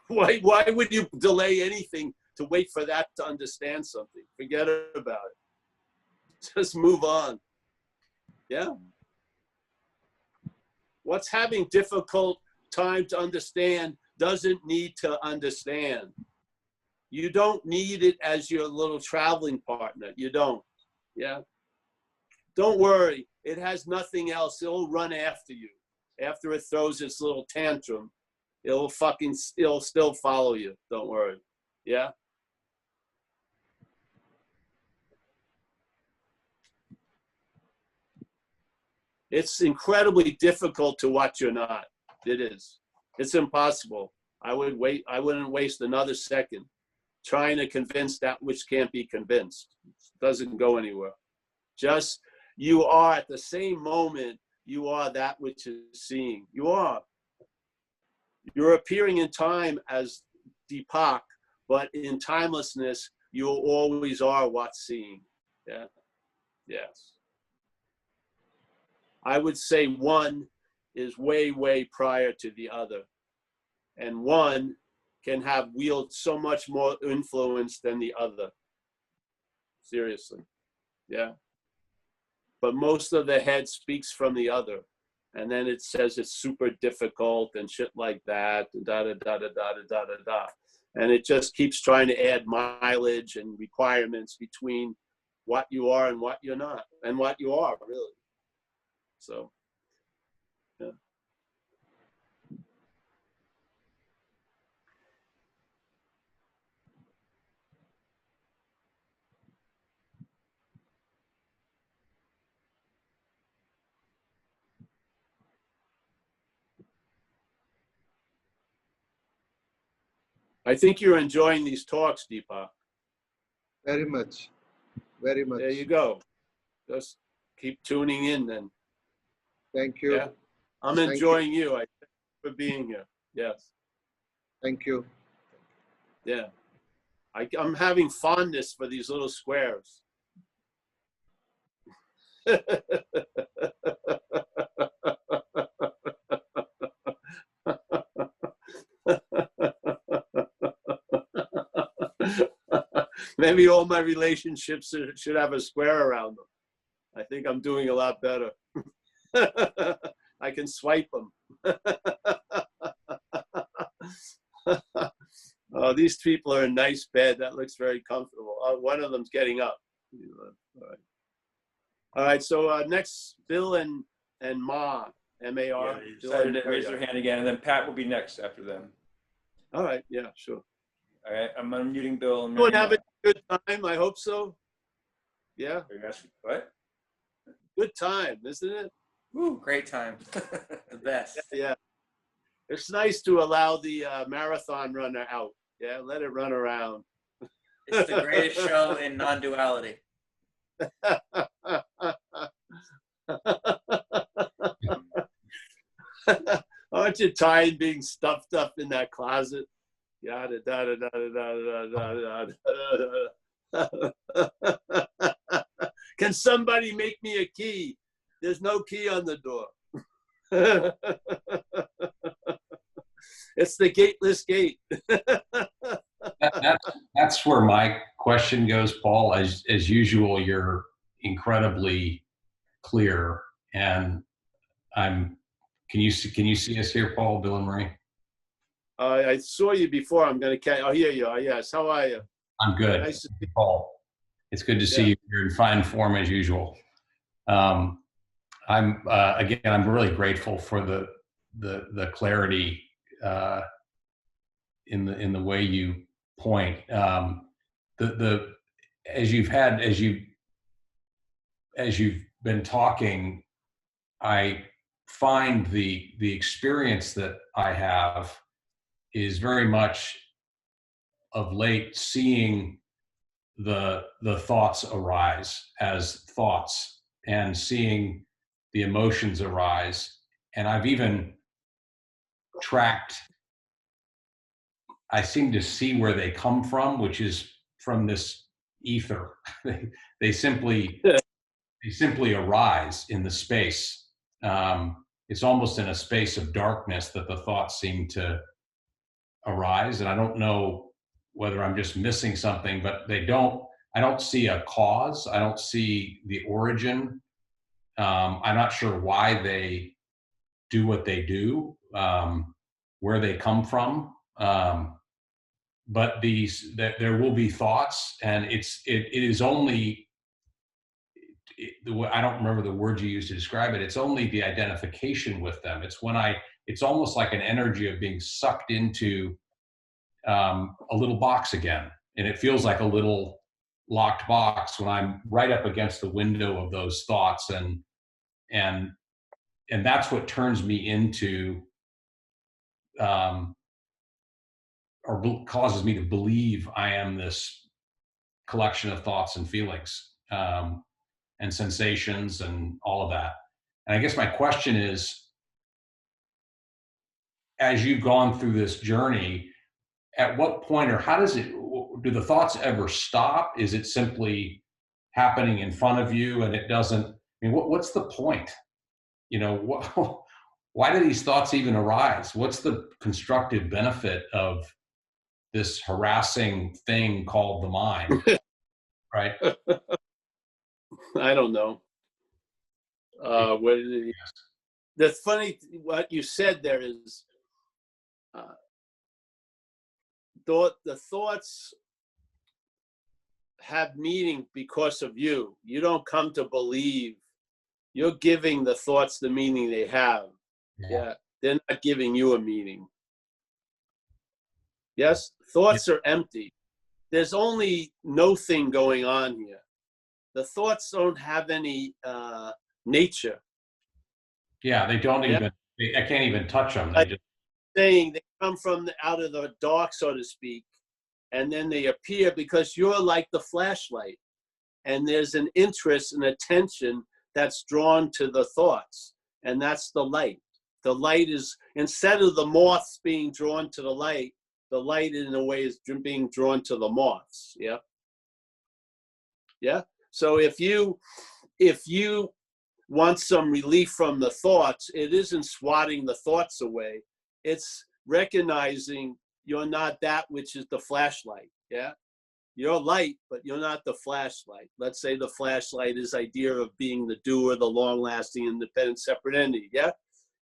Why would you delay anything to wait for that to understand something? Forget about it. Just move on. Yeah. What's having difficult time to understand doesn't need to understand. You don't need it as your little traveling partner. You don't. Yeah. Don't worry. It has nothing else. It'll run after you. After it throws its little tantrum, it'll still follow you. Don't worry. Yeah. It's incredibly difficult to what you're not. It is. It's impossible. I wouldn't waste another second trying to convince that which can't be convinced. It doesn't go anywhere. Just, you are at the same moment, you are that which is seeing. You are. You're appearing in time as Deepak, but in timelessness, you always are what's seeing. Yeah. Yes. I would say one is way, way prior to the other. And one can wield so much more influence than the other. Seriously. Yeah. But most of the head speaks from the other. And then it says it's super difficult and shit like that, and da da da da da da da da da. And it just keeps trying to add mileage and requirements between what you are and what you're not, and what you are, really. So, yeah. I think you're enjoying these talks, Deepak. Very much. Very much. There you go. Just keep tuning in then. Thank you. Yeah. I'm Thank enjoying you. I thank you for being here. Yes. Thank you. Yeah. I'm having fondness for these little squares. Maybe all my relationships should have a square around them. I think I'm doing a lot better. I can swipe them. Oh, these people are in a nice bed. That looks very comfortable. One of them's getting up. All right. All right. So next, Bill and Ma, M-A-R. Yeah, they decided to raise their hand again, and then Pat will be next after them. All right. Yeah, sure. All right, I'm unmuting Bill. And Everyone having a good time? I hope so. Yeah. Are you asking what? Good time, isn't it? Woo, great time. The best. Yeah. It's nice to allow the marathon runner out. Yeah, let it run around. It's the greatest show in non-duality. Aren't you tired being stuffed up in that closet? Yada da da da da da da da. Can somebody make me a key? There's no key on the door. It's the gateless gate. That's where my question goes, Paul. As usual, you're incredibly clear, and can you see us here, Paul, Bill, and Marie? I saw you before. I'm going to catch. Oh, here you are. Yes. How are you? I'm good. Nice to see you. Paul. It's good to see you. You're in fine form as usual. I'm really grateful for the clarity in the way you point. As you've been talking, I find the experience that I have is very much of late seeing the thoughts arise as thoughts and seeing the emotions arise. And I've even tracked, I seem to see where they come from, which is from this ether. They simply arise in the space. It's almost in a space of darkness that the thoughts seem to arise. And I don't know whether I'm just missing something, but I don't see a cause. I don't see the origin. I'm not sure why they do what they do, where they come from. But there will be thoughts, and it is only, I don't remember the word you used to describe it. It's only the identification with them. It's almost like an energy of being sucked into a little box again. And it feels like a little locked box when I'm right up against the window of those thoughts. And that's what turns me into, or causes me to believe I am this collection of thoughts and feelings, and sensations and all of that. And I guess my question is, as you've gone through this journey, at what point, or how does it, do the thoughts ever stop? Is it simply happening in front of you and it doesn't, I mean, what's the point? You know, why do these thoughts even arise? What's the constructive benefit of this harassing thing called the mind? Right? I don't know. What did it, the funny, what you said there is, the thoughts have meaning because of you. You don't come to believe. You're giving the thoughts the meaning they have. Yeah. They're not giving you a meaning. Yes? Thoughts are empty. There's only no thing going on here. The thoughts don't have any nature. Yeah, they don't even, I can't even touch them. They just Saying they come from out of the dark, so to speak, and then they appear because you're like the flashlight, and there's an interest and attention that's drawn to the thoughts, and that's the light. The light is, instead of the moths being drawn to the light in a way is being drawn to the moths. Yeah. Yeah. So if you want some relief from the thoughts, it isn't swatting the thoughts away. It's recognizing you're not that which is the flashlight. Yeah. You're light, but you're not the flashlight. Let's say the flashlight is idea of being the doer, the long-lasting, independent, separate entity. Yeah.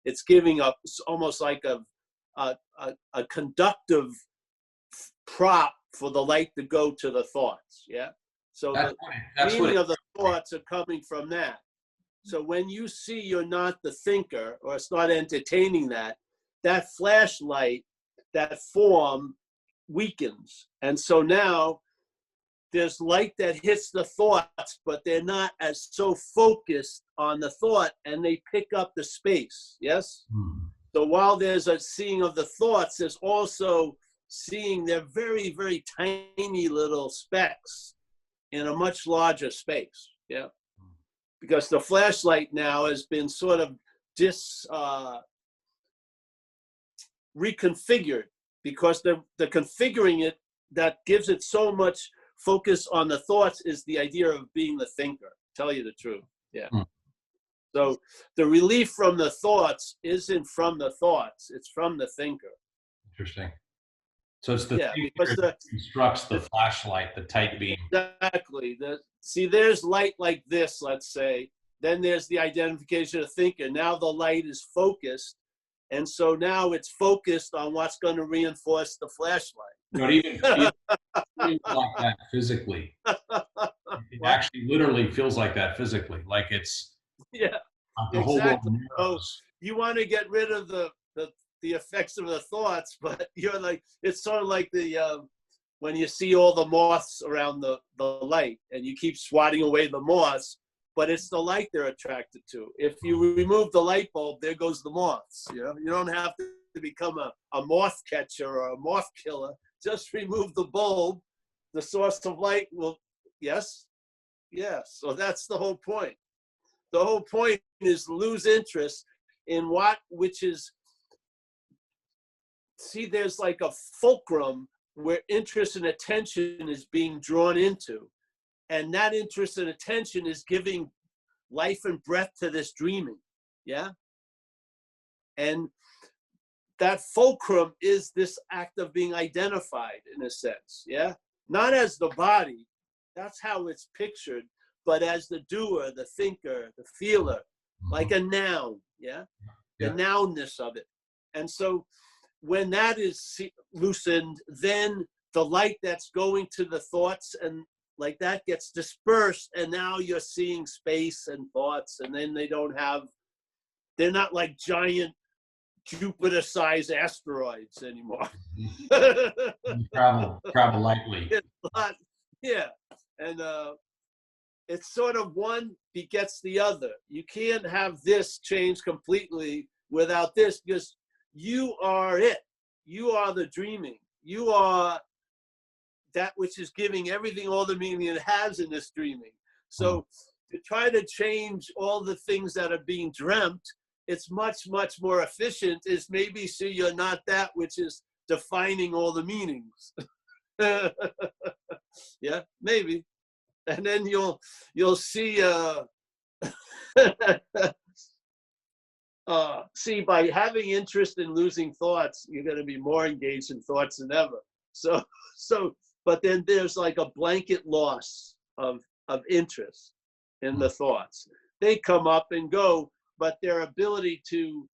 It's giving up almost like a conductive prop for the light to go to the thoughts. Yeah. So the meaning of the thoughts are coming from that. So when you see you're not the thinker, or it's not entertaining that flashlight, that form weakens. And so now there's light that hits the thoughts, but they're not as so focused on the thought, and they pick up the space. Yes? So while there's a seeing of the thoughts, there's also seeing they're very, very tiny little specks in a much larger space. Yeah. Because the flashlight now has been sort of reconfigured, because the configuring it that gives it so much focus on the thoughts is the idea of being the thinker. Tell you the truth. Yeah. So the relief from the thoughts isn't from the thoughts, it's from the thinker. Interesting. So it's the thinker that constructs the flashlight, the tight beam. Exactly. See, there's light like this, let's say. Then there's the identification of thinker. Now the light is focused. And so now it's focused on what's going to reinforce the flashlight. Not even feels like that physically. It actually literally feels like that physically. Like it's the whole world. So you want to get rid of the effects of the thoughts, but you're like, it's sort of like the when you see all the moths around the light and you keep swatting away the moths, but it's the light they're attracted to. If you remove the light bulb, there goes the moths. You know, you don't have to become a moth catcher or a moth killer. Just remove the bulb, the source of light will, yes. So that's the whole point. The whole point is lose interest in which is, see, there's like a fulcrum where interest and attention is being drawn into. And that interest and attention is giving life and breath to this dreaming. Yeah. And that fulcrum is this act of being identified in a sense. Yeah. Not as the body, that's how it's pictured, but as the doer, the thinker, the feeler, like a noun. Yeah. The nounness of it. And so when that is loosened, then the light that's going to the thoughts and like that gets dispersed, and now you're seeing space and thoughts, and then they're not like giant Jupiter-sized asteroids anymore. travel lightly. And it's sort of one begets the other. You can't have this change completely without this, because you are it. You are the dreaming. You are that which is giving everything all the meaning it has in this dreaming. So to try to change all the things that are being dreamt, it's much, much more efficient is maybe so you're not that which is defining all the meanings. Yeah, maybe. And then you'll see see, by having interest in losing thoughts, you're going to be more engaged in thoughts than ever. So but then there's like a blanket loss of interest in the thoughts. They come up and go, but their ability to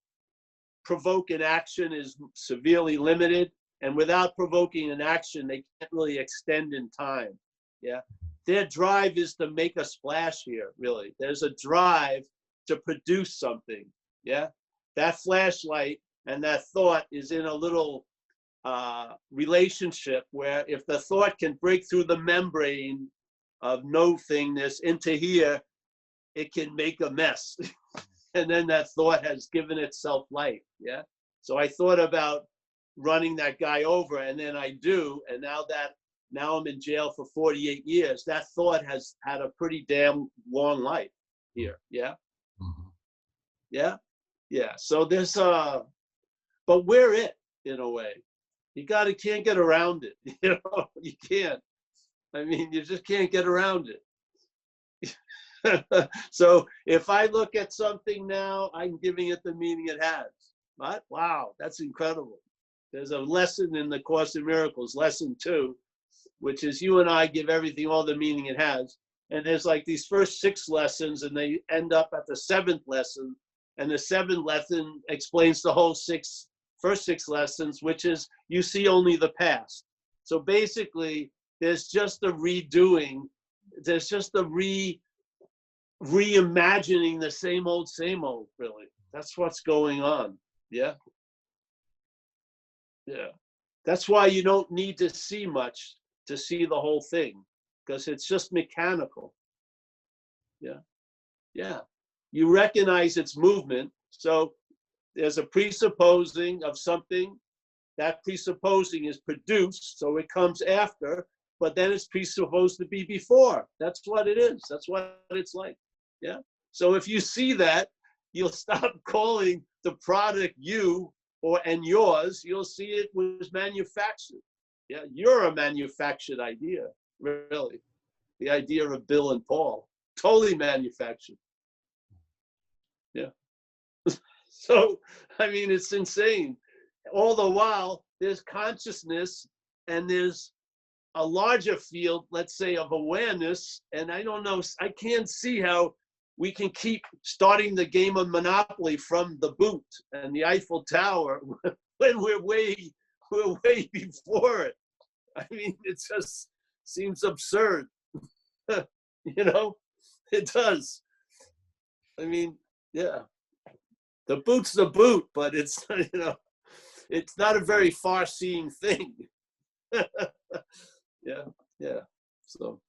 provoke an action is severely limited. And without provoking an action, they can't really extend in time. Yeah. Their drive is to make a splash here, really. There's a drive to produce something. Yeah. That flashlight and that thought is in a little relationship where if the thought can break through the membrane of no-thingness into here, it can make a mess. And then that thought has given itself life. Yeah. So I thought about running that guy over, and then I do. And now I'm in jail for 48 years. That thought has had a pretty damn long life here. Yeah. Mhm. Yeah. Yeah. So there's but we're it in a way. You can't get around it. You know, you can't. I mean, you just can't get around it. So if I look at something now, I'm giving it the meaning it has. What? Wow, that's incredible. There's a lesson in the Course in Miracles, lesson 2, which is you and I give everything all the meaning it has. And there's like these first 6 lessons, and they end up at the 7th lesson. And the 7th lesson explains the whole first 6 lessons, which is you see only the past. So basically, there's just a redoing. There's just a reimagining the same old, really. That's what's going on. Yeah. Yeah. That's why you don't need to see much to see the whole thing, because it's just mechanical. Yeah. Yeah. You recognize its movement. So there's a presupposing of something. That presupposing is produced, so it comes after, but then it's presupposed to be before. That's what it is. That's what it's like. Yeah. So if you see that, you'll stop calling the product you and yours. You'll see it was manufactured. Yeah. You're a manufactured idea, really. The idea of Bill and Paul, totally manufactured. Yeah. So, I mean, it's insane. All the while, there's consciousness and there's a larger field, let's say, of awareness. And I don't know, I can't see how we can keep starting the game of Monopoly from the boot and the Eiffel Tower when we're way before it. I mean, it just seems absurd. You know, it does. I mean, yeah. The boot's the boot, but it's, you know, it's not a very far-seeing thing. Yeah, yeah. So,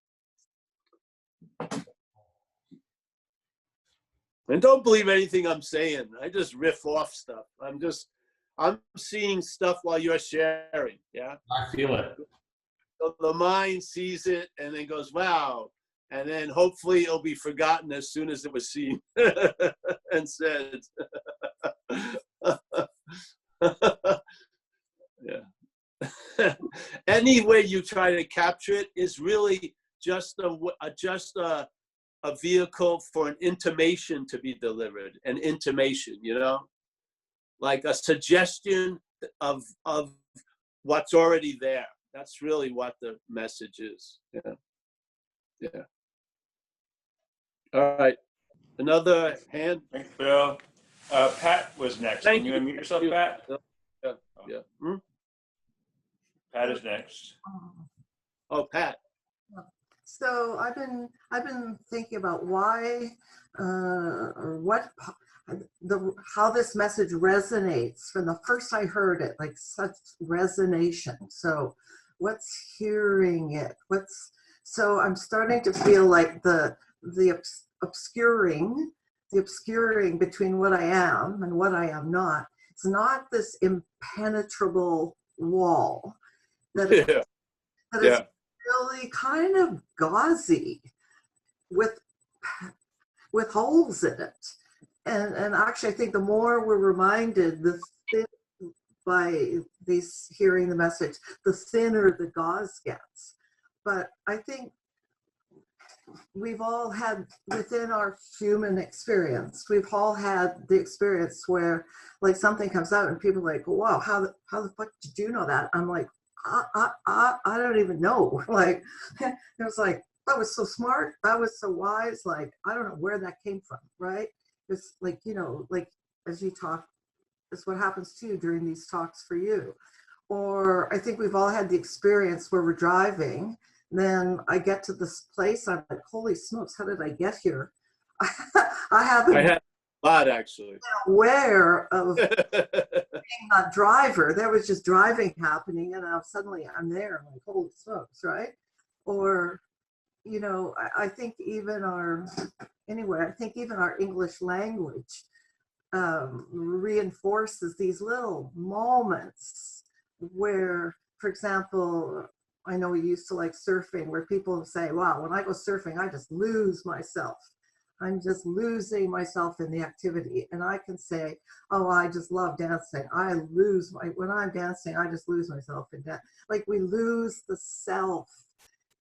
and don't believe anything I'm saying. I just riff off stuff. I'm seeing stuff while you're sharing. Yeah. I feel it. So the mind sees it and then goes, wow. And then hopefully it'll be forgotten as soon as it was seen and said. Yeah. Any way you try to capture it is really just a vehicle for an intimation to be delivered. An intimation, you know, like a suggestion of what's already there. That's really what the message is. Yeah. Yeah. All right. Another hand. Thanks, Bill. Pat was next. Thank Can you you. unmute yourself, Pat? Yeah. Yeah. Hmm? Pat is next. Oh, Pat. So I've been thinking about why or how this message resonates from the first I heard it, like such resonation. So what's hearing it? So I'm starting to feel like the obscuring between what I am and what I am not. It's not this impenetrable wall that is really kind of gauzy with holes in it. And actually, I think the more we're reminded, the by these hearing the message, the thinner the gauze gets. But I think we've all had, within our human experience, we've all had the experience where like something comes out and people are like, wow, how the fuck did you know that? I'm like, I don't even know. Like, it was like, that was so smart. That was so wise. Like, I don't know where that came from, right? It's like, you know, like as you talk, it's what happens to you during these talks for you. Or I think we've all had the experience where we're driving. Then I get to this place. I'm like, holy smokes, how did I get here? I haven't had a lot, actually. been aware of being a driver. There was just driving happening, and now suddenly I'm there. I'm like, holy smokes, right? Or, you know, I think even our English language reinforces these little moments where, for example, I know we used to like surfing, where people say, wow, when I go surfing, I just lose myself. I'm just losing myself in the activity. And I can say, oh, I just love dancing. When I'm dancing, I just lose myself in that. Like, we lose the self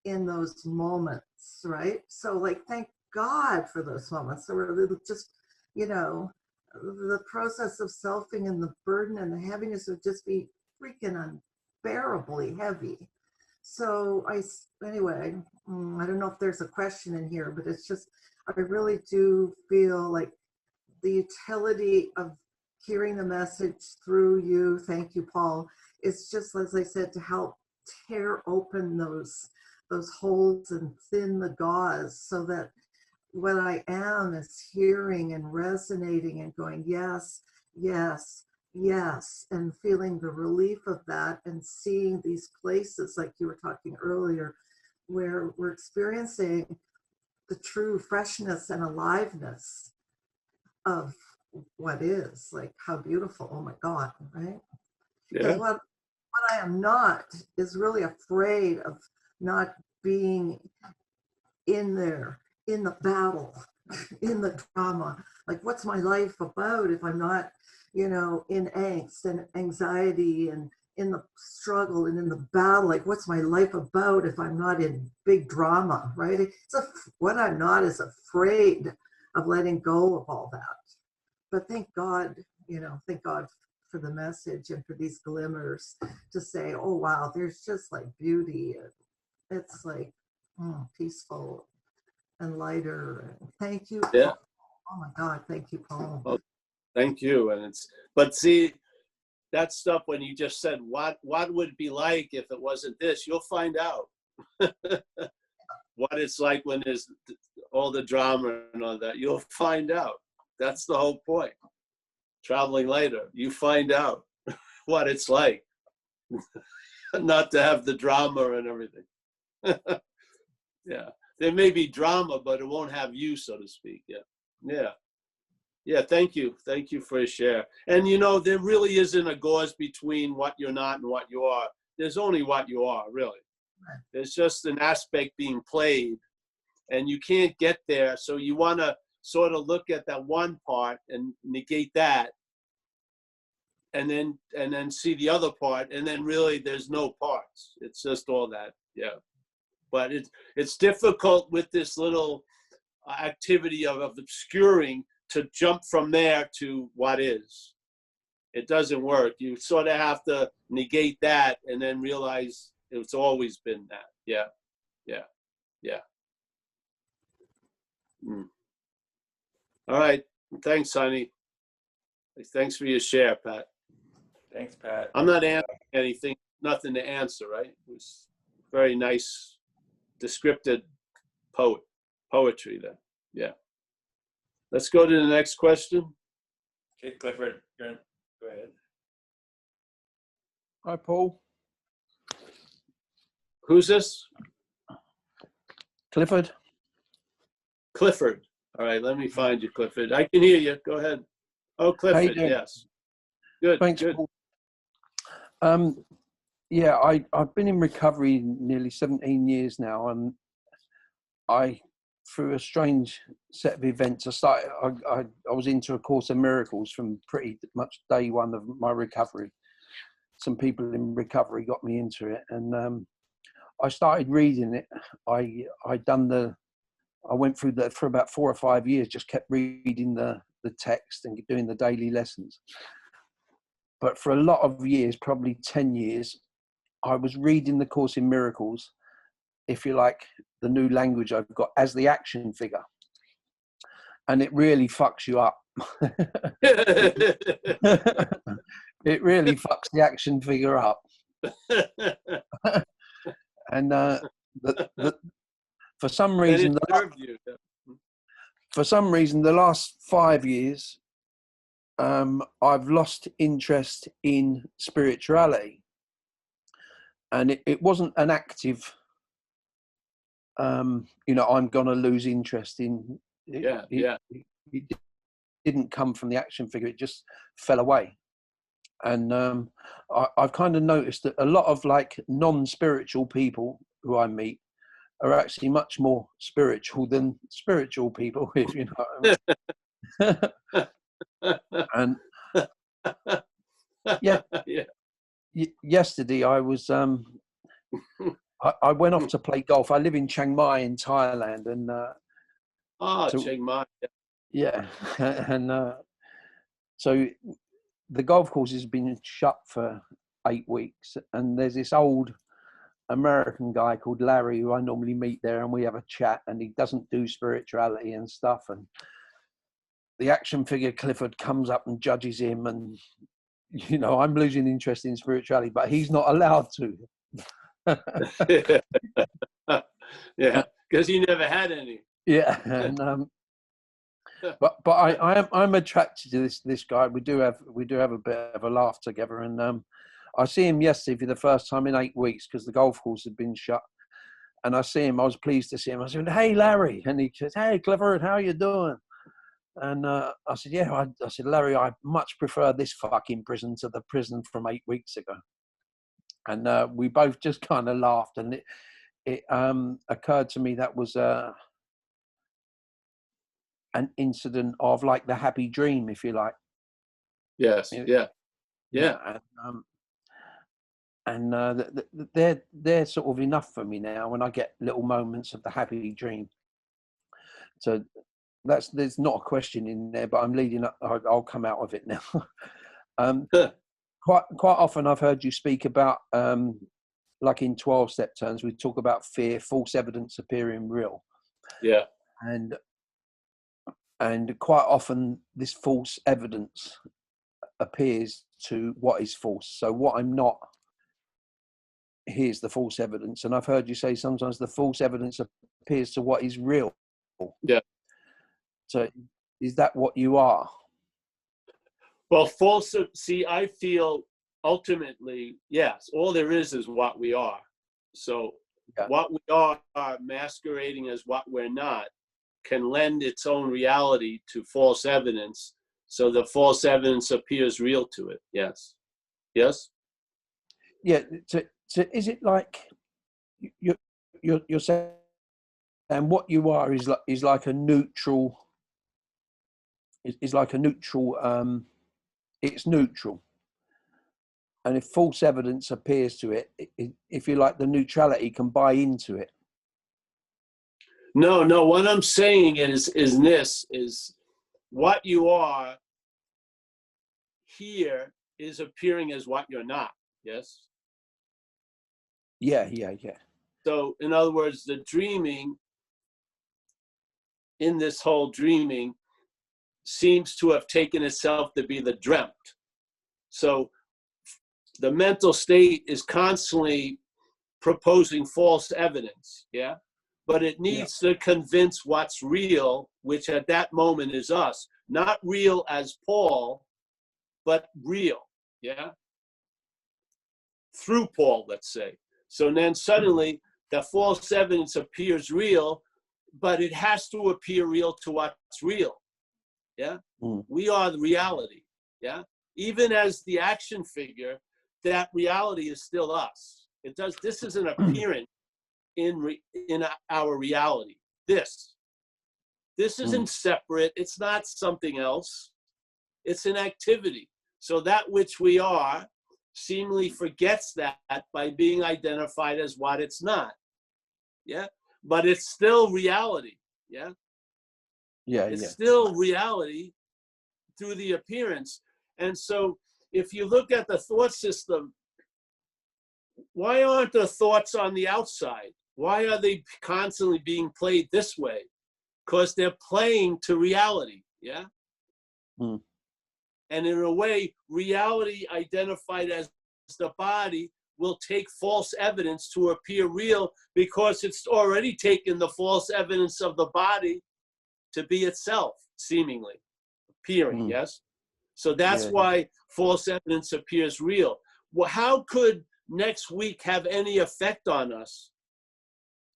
in those moments, right? So like, thank God for those moments. So we're just, you know, the process of selfing and the burden and the heaviness would just be freaking unbearably heavy. So anyway, I don't know if there's a question in here, but it's just, I really do feel like the utility of hearing the message through you, thank you, Paul, is just, as I said, to help tear open those holes and thin the gauze, so that what I am is hearing and resonating and going, yes, yes, yes, and feeling the relief of that, and seeing these places like you were talking earlier, where we're experiencing the true freshness and aliveness of what is. Like, how beautiful, oh my God, right? Because Yeah. what I am not is really afraid of not being in there, in the battle, in the drama. Like, what's my life about if I'm not, you know, in angst and anxiety and in the struggle and in the battle? Like, what's my life about if I'm not in big drama, right? What I'm not is afraid of letting go of all that. But thank God, you know, thank God for the message and for these glimmers to say, oh, wow, there's just like beauty. And it's like peaceful and lighter. And thank you. Yeah. Oh my God, thank you, Paul. Well, thank you. And but see, that stuff when you just said, what would it be like if it wasn't this? You'll find out what it's like when there's all the drama and all that. You'll find out. That's the whole point. Traveling later, you find out what it's like not to have the drama and everything. Yeah. There may be drama, but it won't have you, so to speak. Yeah. Yeah. Yeah. Thank you. Thank you for your share. And, you know, there really isn't a gauze between what you're not and what you are. There's only what you are, really. There's just an aspect being played, and you can't get there. So you want to sort of look at that one part and negate that, and then see the other part, and then really there's no parts. It's just all that. Yeah. But it's difficult with this little activity of obscuring to jump from there to what is. It doesn't work. You sort of have to negate that and then realize it's always been that. Yeah, yeah, yeah. All right. Thanks, honey. Thanks for your share, Pat. Thanks, Pat. I'm not answering anything, nothing to answer, right? It was very nice, descriptive poetry there. Yeah. Let's go to the next question. Okay, Clifford, go ahead. Hi, Paul. Who's this? Clifford. Clifford. All right, let me find you, Clifford. I can hear you. Go ahead. Oh, Clifford, yes. Good. Thanks, good. Paul. Yeah, I've been in recovery nearly 17 years now, and through a strange set of events, I was into A Course in Miracles from pretty much day one of my recovery. some people in recovery got me into it, and I started reading it. I went through that for about 4 or 5 years, just kept reading the text and doing the daily lessons. But for a lot of years, probably 10 years, I was reading the Course in Miracles, if you like, the new language I've got, as the action figure. And it really fucks you up. It really fucks the action figure up. And for some reason, the last 5 years, I've lost interest in spirituality, and it wasn't an active. I'm going to lose interest in. It didn't come from the action figure; it just fell away. And I've kind of noticed that a lot of like non-spiritual people who I meet are actually much more spiritual than spiritual people, if you know what I mean. And yesterday I was I went off to play golf. I live in Chiang Mai in Thailand, and Chiang Mai. Yeah, and so the golf course has been shut for 8 weeks, and there's this old American guy called Larry who I normally meet there, and we have a chat, and he doesn't do spirituality and stuff, and the action figure Clifford comes up and judges him, and I'm losing interest in spirituality, but he's not allowed to. Yeah, because he never had any. Yeah, and but I'm attracted to this guy. We do have a bit of a laugh together, and I see him yesterday for the first time in 8 weeks because the golf course had been shut, and I see him. I was pleased to see him. I said, "Hey, Larry," and he says, "Hey, Clifford, how you doing?" And I said, "Yeah." I said, "Larry, I much prefer this fucking prison to the prison from 8 weeks ago." And we both just kind of laughed, and it occurred to me that was an incident of like the happy dream, if you like. Yes. Yeah. And they're sort of enough for me now when I get little moments of the happy dream. So there's not a question in there, but I'm leading up. I'll come out of it now. Quite often I've heard you speak about, like in 12-step terms, we talk about fear, false evidence appearing real. Yeah. And quite often this false evidence appears to what is false. So what I'm not, here's the false evidence. And I've heard you say sometimes the false evidence appears to what is real. Yeah. So is that what you are? Well, I feel ultimately, yes, all there is what we are. So what we are masquerading as what we're not can lend its own reality to false evidence. So the false evidence appears real to it. Yes. Yes. Yeah. So is it like you're saying what you are is like a neutral, it's neutral. And if false evidence appears to it, if you like, the neutrality can buy into it. No. What I'm saying is what you are here is appearing as what you're not. Yes. Yeah. So in other words, the dreaming in this whole dreaming seems to have taken itself to be the dreamt. So the mental state is constantly proposing false evidence, yeah? But it needs to convince what's real, which at that moment is us. Not real as Paul, but real, yeah? Through Paul, let's say. So then suddenly the false evidence appears real, but it has to appear real to what's real, yeah? We are the reality, yeah? Even as the action figure, that reality is still us. This is an appearance in our reality. This isn't separate. It's not something else. It's an activity. So that which we are seemingly forgets that by being identified as what it's not. Yeah, but it's still reality. Yeah, it's still reality through the appearance. And so if you look at the thought system, why aren't the thoughts on the outside? Why are they constantly being played this way? Because they're playing to reality. Yeah. Mm. And in a way, reality identified as the body will take false evidence to appear real, because it's already taken the false evidence of the body to be itself, seemingly appearing. Yes. So that's why false evidence appears real. Well, how could next week have any effect on us?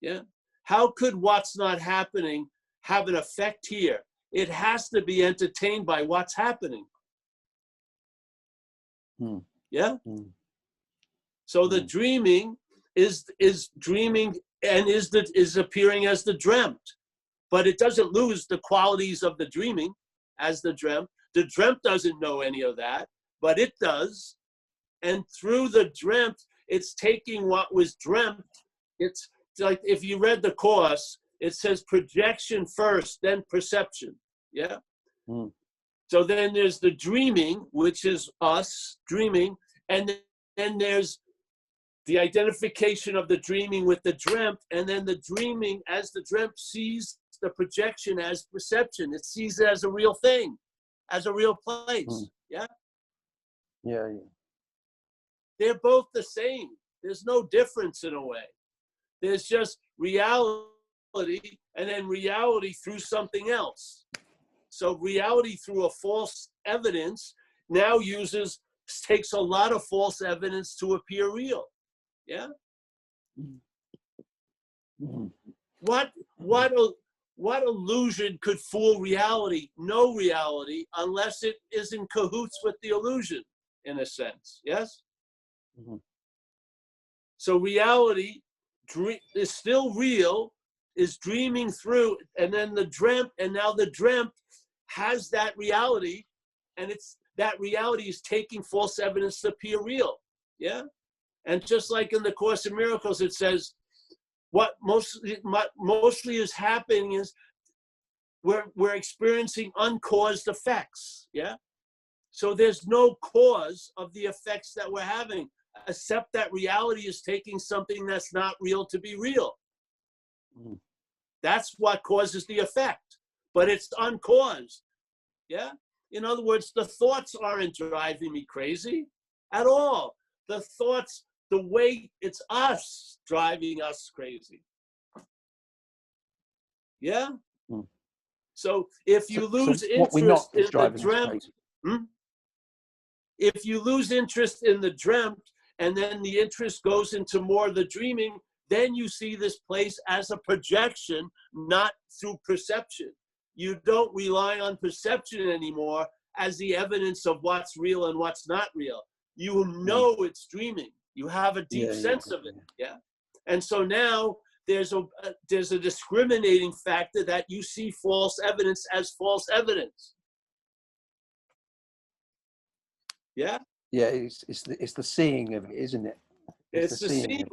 Yeah. How could what's not happening have an effect here? It has to be entertained by what's happening. Yeah. So the dreaming is dreaming and is appearing as the dreamt, but it doesn't lose the qualities of the dreaming as the dreamt. The dreamt doesn't know any of that, but it does. And through the dreamt, it's taking what was dreamt. It's like if you read the Course, it says projection first, then perception. Yeah. So then there's the dreaming, which is us dreaming, and then there's the identification of the dreaming with the dreamt, and then the dreaming as the dreamt sees the projection as perception. It sees it as a real thing, as a real place. Yeah. Yeah. They're both the same. There's no difference in a way. There's just reality and then reality through something else. So reality through a false evidence now takes a lot of false evidence to appear real. Yeah. What illusion could fool reality? No reality, unless it is in cahoots with the illusion, in a sense. Yes. So reality is still real, is dreaming through, and then the dreamt, and now the dreamt has that reality, and that reality is taking false evidence to appear real. Yeah. And just like in the Course in Miracles, it says what mostly is happening is we're experiencing uncaused effects. Yeah. So there's no cause of the effects that we're having, except that reality is taking something that's not real to be real. That's what causes the effect, but it's uncaused. Yeah. In other words, the thoughts aren't driving me crazy at all. The thoughts, the way it's us driving us crazy. Yeah. So if you lose interest in the dreamt, if you lose interest in the dreamt, and then the interest goes into more of the dreaming, then you see this place as a projection, not through perception. You don't rely on perception anymore as the evidence of what's real and what's not real. You know it's dreaming. You have a deep sense of it. Yeah. And so now there's a discriminating factor that you see false evidence as false evidence. Yeah. Yeah, it's the seeing of it, isn't it? It's the seeing.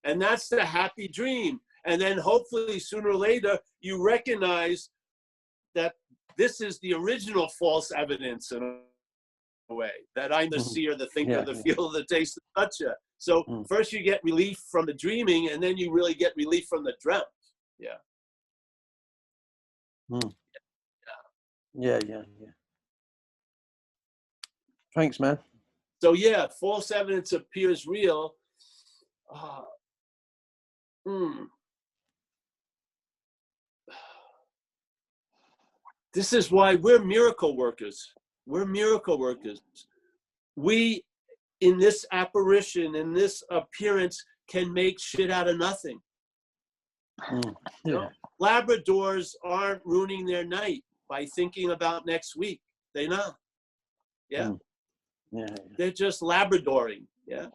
And that's the happy dream. And then hopefully sooner or later you recognize that this is the original false evidence in a way, that I'm the seer, the thinker, the feeler, the taste, the toucher. So first you get relief from the dreaming, and then you really get relief from the dreamt. Yeah. Yeah. Thanks, man. So yeah, false evidence appears real. This is why we're miracle workers. We're miracle workers. We, in this apparition, in this appearance, can make shit out of nothing. You know, Labradors aren't ruining their night by thinking about next week. They're not. Yeah. They're just Labradoring. Yeah.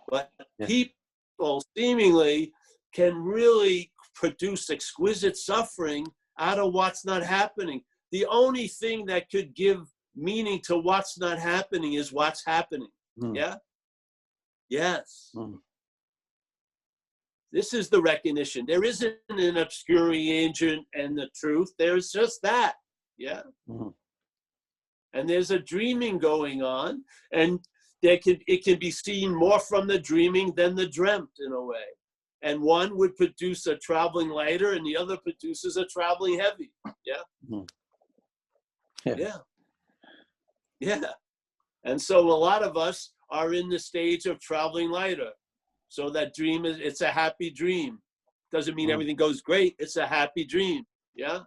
But people seemingly can really produce exquisite suffering out of what's not happening. The only thing that could give meaning to what's not happening is what's happening. Yeah. Yes. Mm. This is the recognition. There isn't an obscuring agent and the truth. There's just that. Yeah. Mm. And there's a dreaming going on, and it can be seen more from the dreaming than the dreamt in a way. And one would produce a traveling lighter, and the other produces a traveling heavy. Yeah. Mm. Yeah. Yeah. And so a lot of us are in the stage of traveling lighter. So that dream it's a happy dream. Doesn't mean everything goes great. It's a happy dream. Yeah.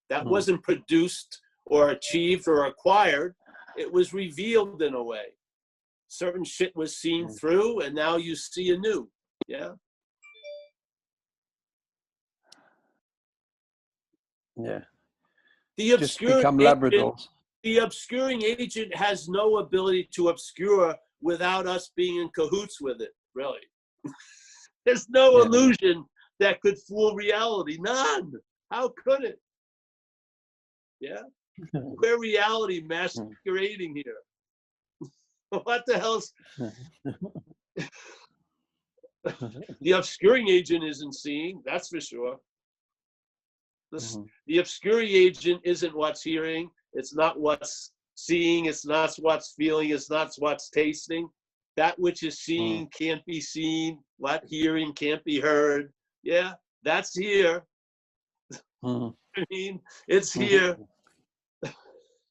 That wasn't produced or achieved or acquired. It was revealed in a way. Certain shit was seen through, and now you see anew. Yeah. Yeah. The Just obscuring become agent, Labradors. the obscuring agent has no ability to obscure without us being in cahoots with it, really. There's no illusion that could fool reality. None. How could it? Yeah. We're reality masquerading here. What the hell's the obscuring agent isn't seeing, that's for sure. The obscuring agent isn't what's hearing, it's not what's seeing, it's not what's feeling, it's not what's tasting. That which is seen can't be seen, what hearing can't be heard. Yeah, that's here. I mean, it's here.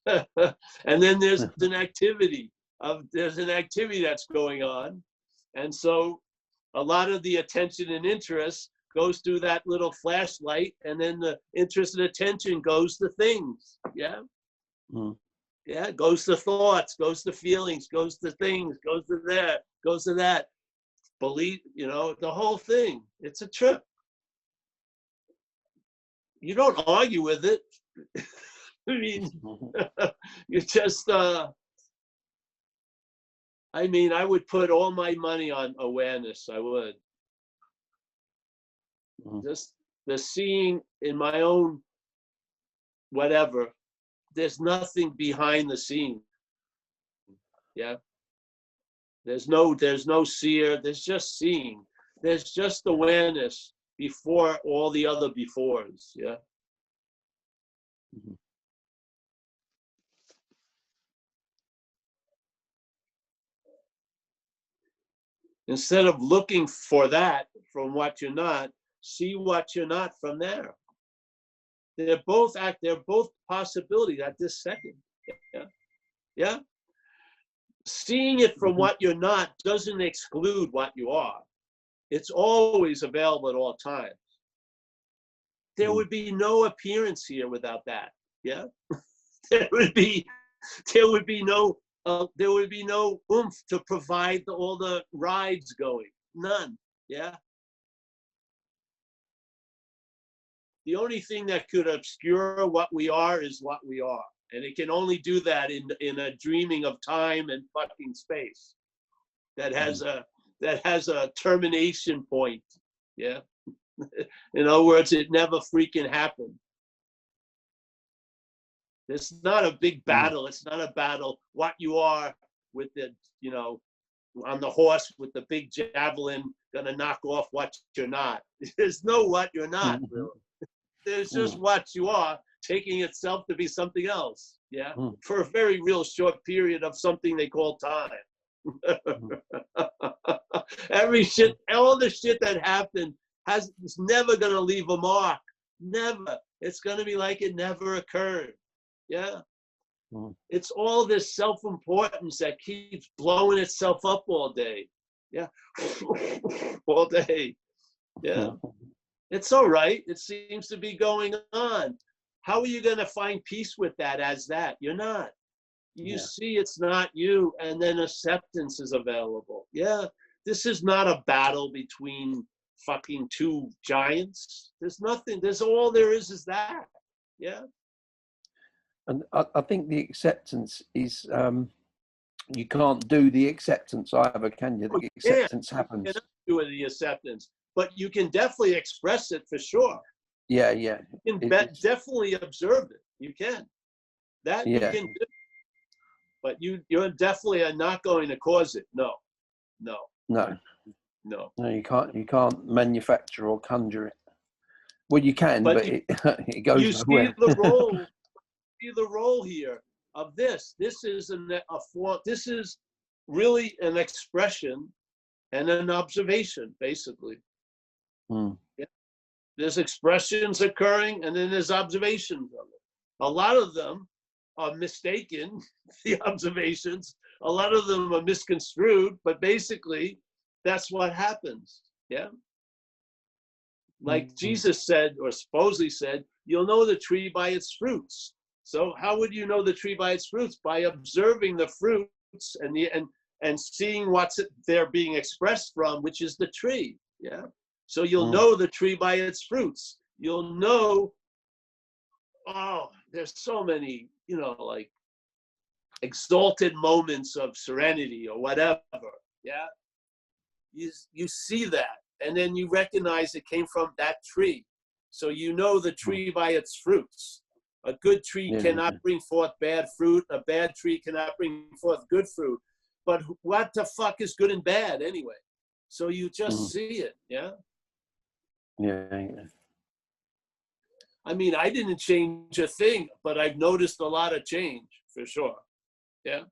And then there's an activity that's going on. And so a lot of the attention and interest goes through that little flashlight, and then the interest and attention goes to things. Yeah. Yeah, goes to thoughts, goes to feelings, goes to things, goes to that, goes to that. Believe, the whole thing. It's a trip. You don't argue with it. I mean, you just, I would put all my money on awareness. I would. Just the seeing in my own whatever. There's nothing behind the scene. Yeah. There's no seer. There's just seeing. There's just awareness before all the other befores. Yeah. Instead of looking for that from what you're not, see what you're not from there. They're both possibilities at this second. Yeah. Yeah. Seeing it from what you're not doesn't exclude what you are. It's always available at all times. There would be no appearance here without that. Yeah. There would be no oomph to provide all the rides going. None. Yeah. The only thing that could obscure what we are is what we are. And it can only do that in a dreaming of time and fucking space that has a termination point. Yeah. In other words, it never freaking happened. It's not a big battle. It's not a battle. What you are with the, on the horse with the big javelin gonna knock off what you're not. There's no what you're not, really. There's just what you are taking itself to be something else. Yeah. For a very real short period of something they call time. All the shit that happened is never gonna leave a mark. Never. It's gonna be like it never occurred. Yeah. It's all this self-importance that keeps blowing itself up all day. Yeah. All day. Yeah. It's all right. It seems to be going on. How are you going to find peace with that as that? You're not. You see it's not you, and then acceptance is available. Yeah. This is not a battle between fucking two giants. There's nothing. All there is that. Yeah. And I think the acceptance is, you can't do the acceptance either, can you? The acceptance happens. You cannot do the acceptance, but you can definitely express it for sure. Yeah, yeah. You can definitely observe it. You can. That you can do. but you're definitely are not going to cause it. No. No, No. no, you can't manufacture or conjure it. Well, you can, but you, it goes you see nowhere. the role here of this. This is a form. This is really an expression and an observation, basically. Mm. Yeah. There's expressions occurring, and then there's observations of it. A lot of them are mistaken, the observations. A lot of them are misconstrued, but basically, that's what happens. Yeah. Like Jesus said, or supposedly said, you'll know the tree by its fruits. So how would you know the tree by its fruits? By observing the fruits and seeing what's they're being expressed from, which is the tree. Yeah. So you'll know the tree by its fruits. You'll know, oh, there's so many, like exalted moments of serenity or whatever. Yeah. You see that, and then you recognize it came from that tree. So you know the tree by its fruits. A good tree cannot bring forth bad fruit. A bad tree cannot bring forth good fruit. But what the fuck is good and bad anyway? So you just see it, yeah? Yeah. I mean, I didn't change a thing, but I've noticed a lot of change, for sure, yeah?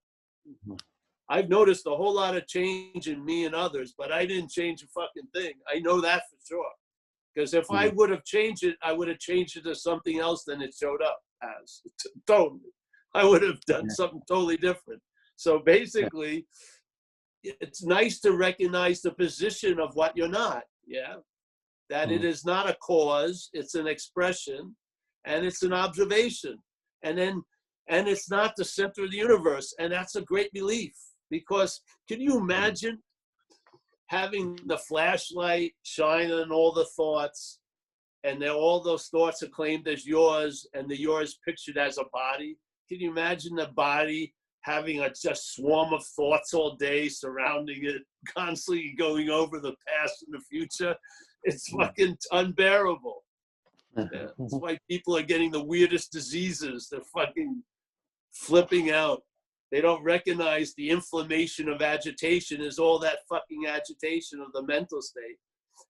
I've noticed a whole lot of change in me and others, but I didn't change a fucking thing. I know that for sure. Because if I would have changed it, I would have changed it to something else than it showed up as. Totally. I would have done something totally different. So basically, it's nice to recognize the position of what you're not, yeah? That it is not a cause, it's an expression, and it's an observation. And it's not the center of the universe, and that's a great relief. Because can you imagine having the flashlight shine on all the thoughts, and then all those thoughts are claimed as yours, and the yours pictured as a body? Can you imagine the body having a just swarm of thoughts all day surrounding it, constantly going over the past and the future? It's fucking unbearable. Yeah. That's why people are getting the weirdest diseases. They're fucking flipping out. They don't recognize the inflammation of agitation is all that fucking agitation of the mental state.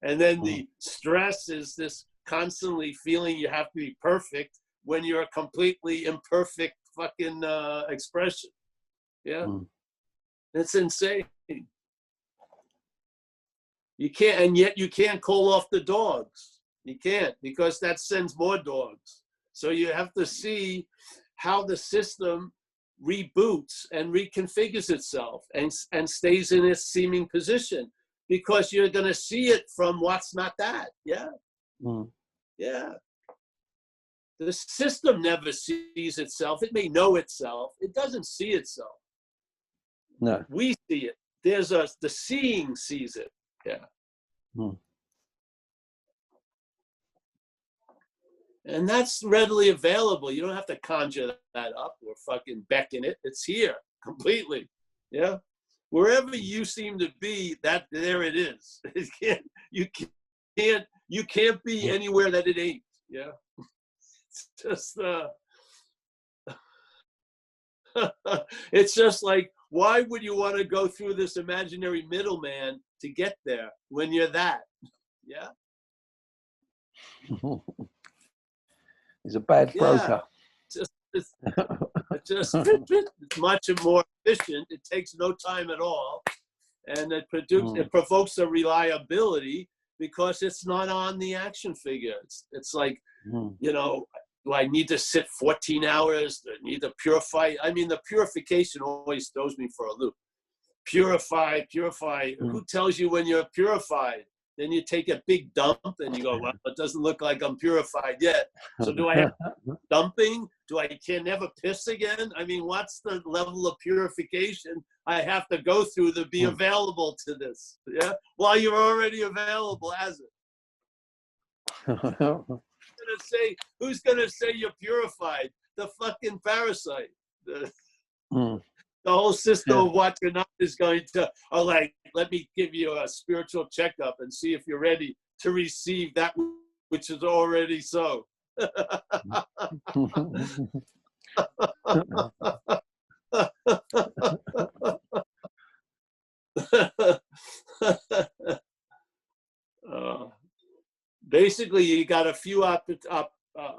And then the stress is this constantly feeling you have to be perfect when you're a completely imperfect fucking expression. Yeah. It's insane. You can't, and yet you can't call off the dogs. You can't, because that sends more dogs. So you have to see how the system reboots and reconfigures itself and stays in its seeming position, because you're going to see it from what's not that. Yeah. Yeah. The system never sees itself. It may know itself. It doesn't see itself. No. We see it. The seeing sees it. Yeah. And that's readily available. You don't have to conjure that up or fucking beckon it. It's here completely. Yeah. Wherever you seem to be, there it is. You can't be anywhere that it ain't. Yeah. It's just it's just like, why would you want to go through this imaginary middleman to get there when you're that? Yeah. He's a bad broker. It's much more efficient. It takes no time at all, and it provokes a reliability because it's not on the action figure. It's like, do I need to sit 14 hours? Do I need to purify? I mean, the purification always throws me for a loop. Purify. Who tells you when you're purified? Then you take a big dump and you go, well, it doesn't look like I'm purified yet. So do I have dumping? Can never piss again? I mean, what's the level of purification I have to go through to be available to this? Yeah. Well, you're already available as it. Who's gonna say you're purified? The fucking parasite. The whole system of what you're not is going to, let me give you a spiritual checkup and see if you're ready to receive that which is already so. basically you got a few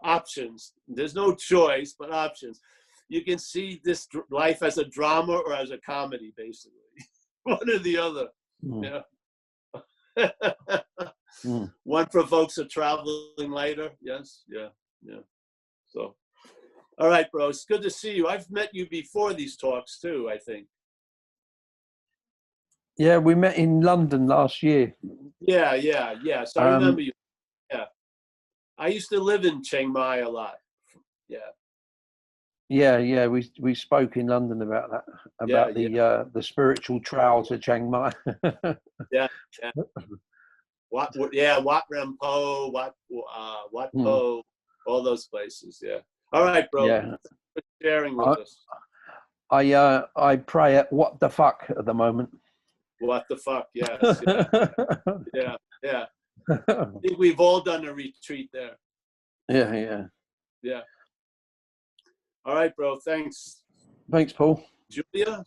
options. There's no choice, but options. You can see this life as a drama or as a comedy, basically. One or the other. Yeah. One provokes a traveling lighter. Yes. Yeah. Yeah. So, all right, bro. It's good to see you. I've met you before these talks too, I think. Yeah, we met in London last year. Yeah. So I remember you. Yeah. I used to live in Chiang Mai a lot. Yeah. Yeah. We spoke in London about that, about the spiritual trail to Chiang Mai. Yeah. Wat Rempo, Wat Po, all those places. Yeah. All right, bro. Yeah. Thanks for sharing with us. I pray at what the fuck at the moment. What the fuck? Yes. Yeah. I think we've all done a retreat there. Yeah. All right, bro. Thanks. Thanks, Paul. Julia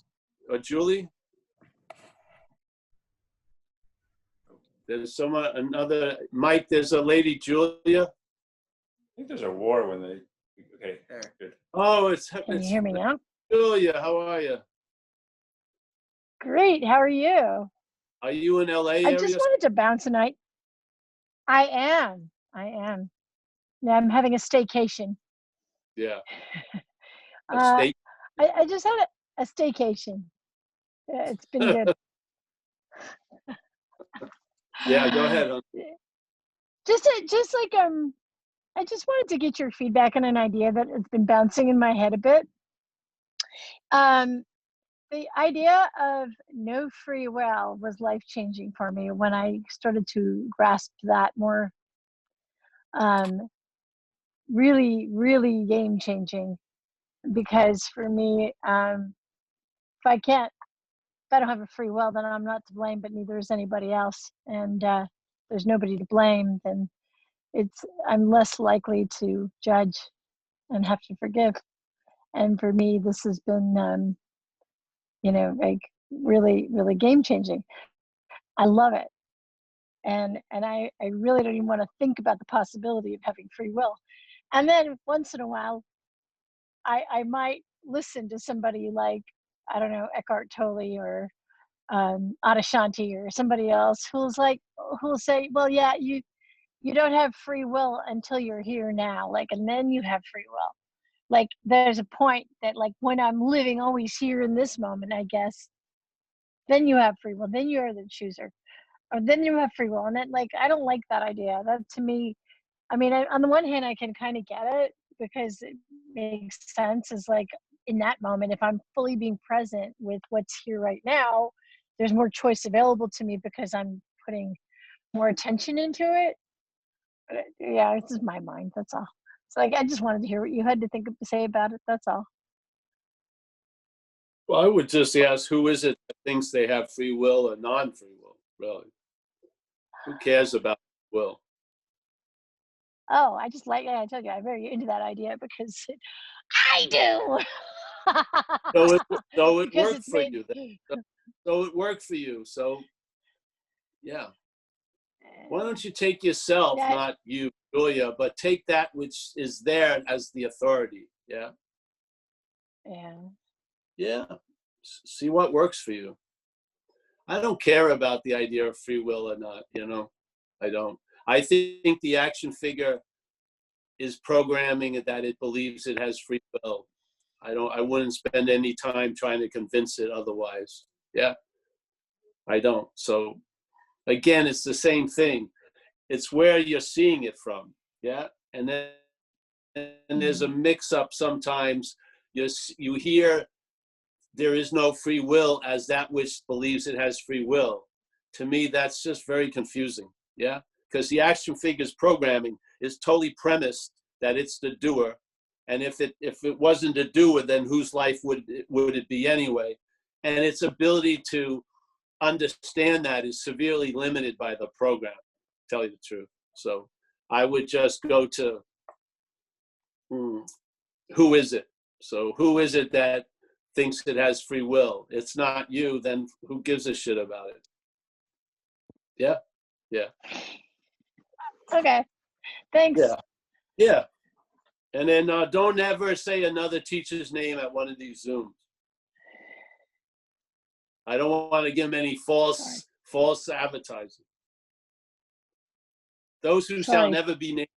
or Julie? There's another Mike. There's a lady, Julia. I think there's a war when they. Okay, good. Oh, Can you hear me now? Julia. How are you? Great. How are you? Are you in LA area? I just wanted to bounce tonight. I am. Yeah, I'm having a staycation. Yeah. I just had a staycation. It's been good. Yeah, go ahead. Just like I just wanted to get your feedback on an idea that has been bouncing in my head a bit. The idea of no free will was life-changing for me when I started to grasp that more. Really game-changing, because for me, if I don't have a free will, then I'm not to blame, but neither is anybody else. And there's nobody to blame, then I'm less likely to judge and have to forgive. And for me, this has been, like really game-changing. I love it. And I really don't even want to think about the possibility of having free will. And then once in a while, I might listen to somebody like, I don't know, Eckhart Tolle or Adashanti or somebody else who'll say, well, yeah, you don't have free will until you're here now, like, and then you have free will. Like, there's a point that, like, when I'm living always here in this moment, I guess, then you have free will, then you're the chooser, or then you have free will. And then, like, I don't like that idea. That, to me, I mean, on the one hand, I can kind of get it because it makes sense. Is like, in that moment, if I'm fully being present with what's here right now, there's more choice available to me because I'm putting more attention into it. But yeah, it's just my mind. That's all. It's like, I just wanted to hear what you had to say about it. That's all. Well, I would just ask, who is it that thinks they have free will or non-free will, really? Who cares about will? Oh, I just like, I told you, I'm very into that idea because I do. So it worked for you. So it worked for you. So, yeah. Why don't you take yourself, not you, Julia, but take that which is there as the authority. Yeah. Yeah. See what works for you. I don't care about the idea of free will or not, I don't. I think the action figure is programming that it believes it has free will. I wouldn't spend any time trying to convince it otherwise. Yeah. I don't. So again, it's the same thing. It's where you're seeing it from. Yeah. And then there's a mix up sometimes. You hear there is no free will as that which believes it has free will. To me, that's just very confusing. Yeah. Because the action figure's programming is totally premised that it's the doer. And if it wasn't a doer, then whose life would it be anyway? And its ability to understand that is severely limited by the program, to tell you the truth. So I would just go to who is it? So who is it that thinks it has free will? It's not you, then who gives a shit about it? Yeah. Okay. Thanks. Yeah. Yeah. And then don't ever say another teacher's name at one of these Zooms. I don't want to give them any false advertising. Those who shall Sorry. never be named.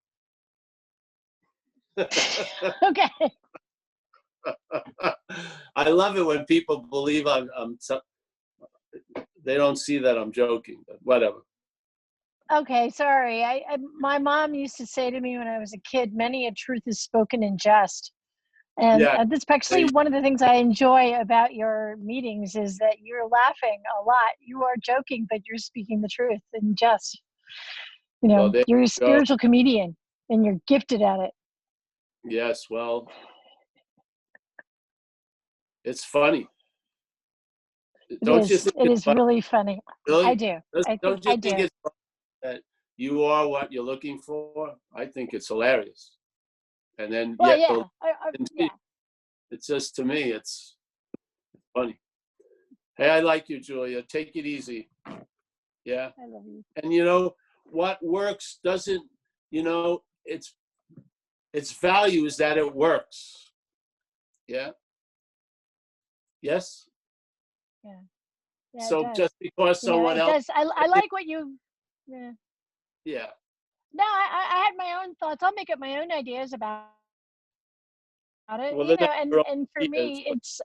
Okay. I love it when people believe they don't see that I'm joking, but whatever. Okay, sorry. My mom used to say to me when I was a kid, many a truth is spoken in jest. And Yeah. this is actually one of the things I enjoy about your meetings is that you're laughing a lot. You are joking, but you're speaking the truth in jest. You know, Well, you're a go. spiritual comedian and you're gifted at it. Yes, well, it's funny. Don't you think It it's is funny? really funny. Really? I do. Don't you I think do. it's funny that you are what you're looking for? I think it's hilarious. And then Well, yet yeah. it's just, to me, it's funny. Hey, I like you, Julia. Take it easy. Yeah. I love you. And you know what works doesn't, its value is that it works. Yeah. Yes. Yeah. So just because someone else, does. I like what you. Yeah. yeah. No, I had my own thoughts. I'll make up my own ideas about it. Well, You then know, your own and for ideas, me, but it's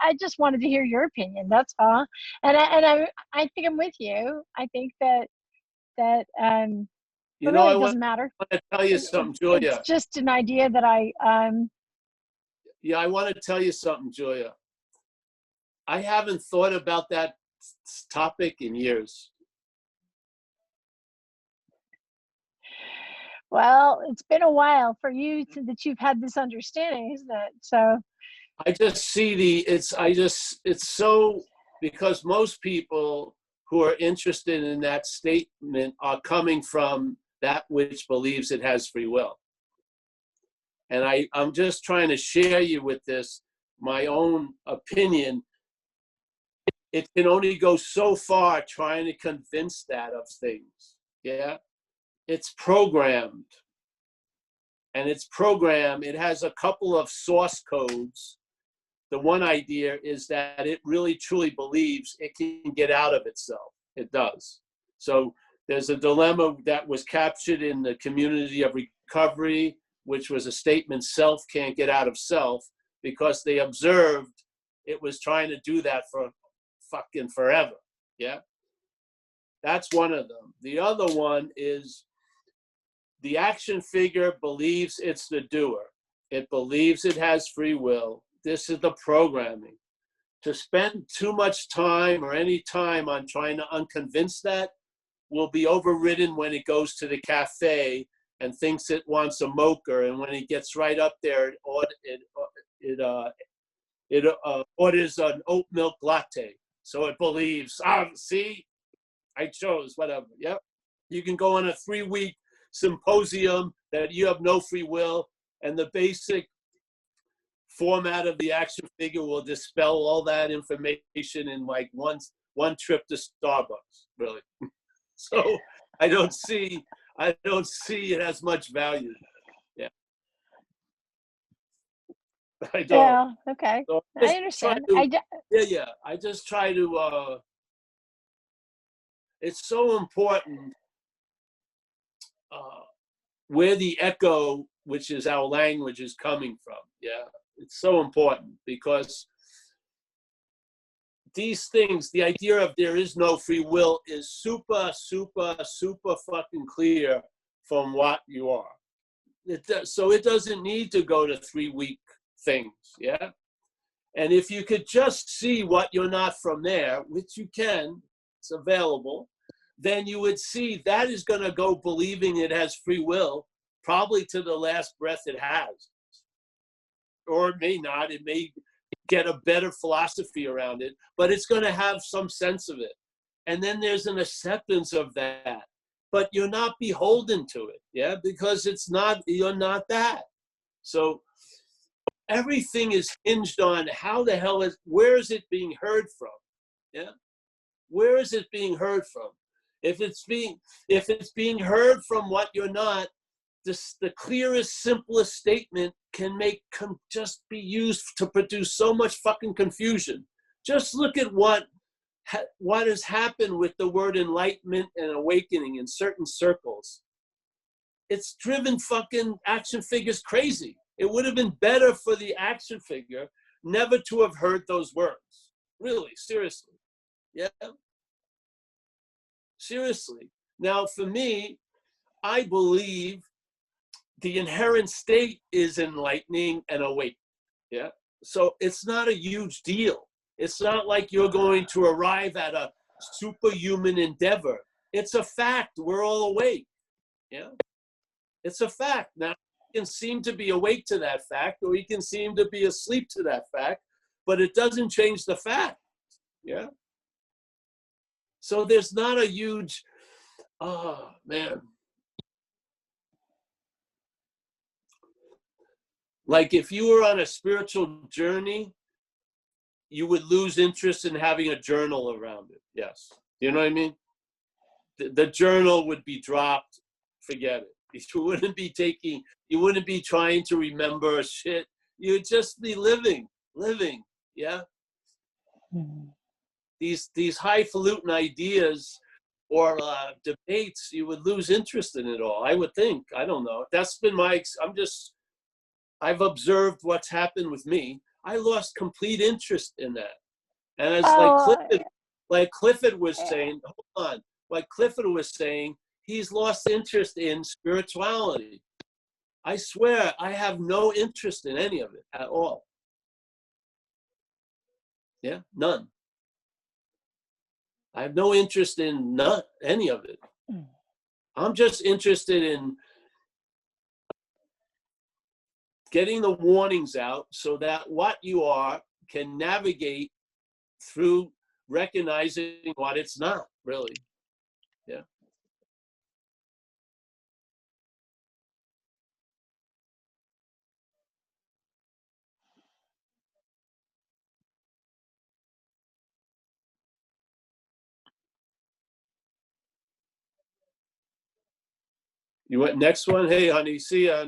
I just wanted to hear your opinion. That's all. And I think I'm with you. I think that but really I it want doesn't matter. to tell you something, It's Julia. just an idea that I Yeah, I want to tell you something, Julia. I haven't thought about that topic in years. well, it's been a while for you that you've had this understanding, isn't it? So I just see it's so, because most people who are interested in that statement are coming from that which believes it has free will. And I'm just trying to share you with this, my own opinion. It can only go so far trying to convince that of things. Yeah. It's programmed. And it's programmed. It has a couple of source codes. The one idea is that it really truly believes it can get out of itself. It does. So there's a dilemma that was captured in the community of recovery, which was a statement, self can't get out of self, because they observed it was trying to do that for fucking forever. Yeah. That's one of them. The other one is the action figure believes it's the doer. It believes it has free will. This is the programming. To spend too much time or any time on trying to unconvince that will be overridden when it goes to the cafe and thinks it wants a mocha, and when it gets right up there, it orders an oat milk latte. So it believes, see, I chose, whatever. Yep. You can go on a 3-week symposium that you have no free will, and the basic format of the action figure will dispel all that information in like one trip to Starbucks, really. So I don't see it as much value. Yeah. I don't. yeah, okay. So I understand. I just try to it's so important where the echo, which is our language, is coming from. Yeah. It's so important because these things, the idea of there is no free will is super, super, super fucking clear from what you are. So it doesn't need to go to 3-week things, yeah? And if you could just see what you're not from there, which you can, it's available, then you would see that is going to go believing it has free will, probably to the last breath it has. Or it may not, it may get a better philosophy around it, but it's going to have some sense of it. And then there's an acceptance of that, but you're not beholden to it, yeah, because you're not that. So everything is hinged on where is it being heard from, yeah? Where is it being heard from? If it's being heard from what you're not, the clearest, simplest statement can just be used to produce so much fucking confusion. Just look at what has happened with the word enlightenment and awakening in certain circles. It's driven fucking action figures crazy. It would have been better for the action figure never to have heard those words. Really, seriously. Yeah. Seriously. Now, for me, I believe the inherent state is enlightening and awake. Yeah. So it's not a huge deal. It's not like you're going to arrive at a superhuman endeavor. It's a fact. We're all awake. Yeah. It's a fact. Now, you can seem to be awake to that fact, or you can seem to be asleep to that fact, but it doesn't change the fact. Yeah. So there's not a huge, oh man. Like if you were on a spiritual journey, you would lose interest in having a journal around it. Yes. You know what I mean? The journal would be dropped. Forget it. You wouldn't be trying to remember shit. You'd just be living. Yeah. Mhm. These highfalutin ideas or debates, you would lose interest in it all. I would think. I don't know. That's been I've observed what's happened with me. I lost complete interest in that. And it's like Clifford was saying, hold on, like Clifford was saying, he's lost interest in spirituality. I swear, I have no interest in any of it at all. Yeah, none. I have no interest in any of it. I'm just interested in getting the warnings out so that what you are can navigate through recognizing what it's not, really. Yeah. You went next one? Hey, honey, see ya.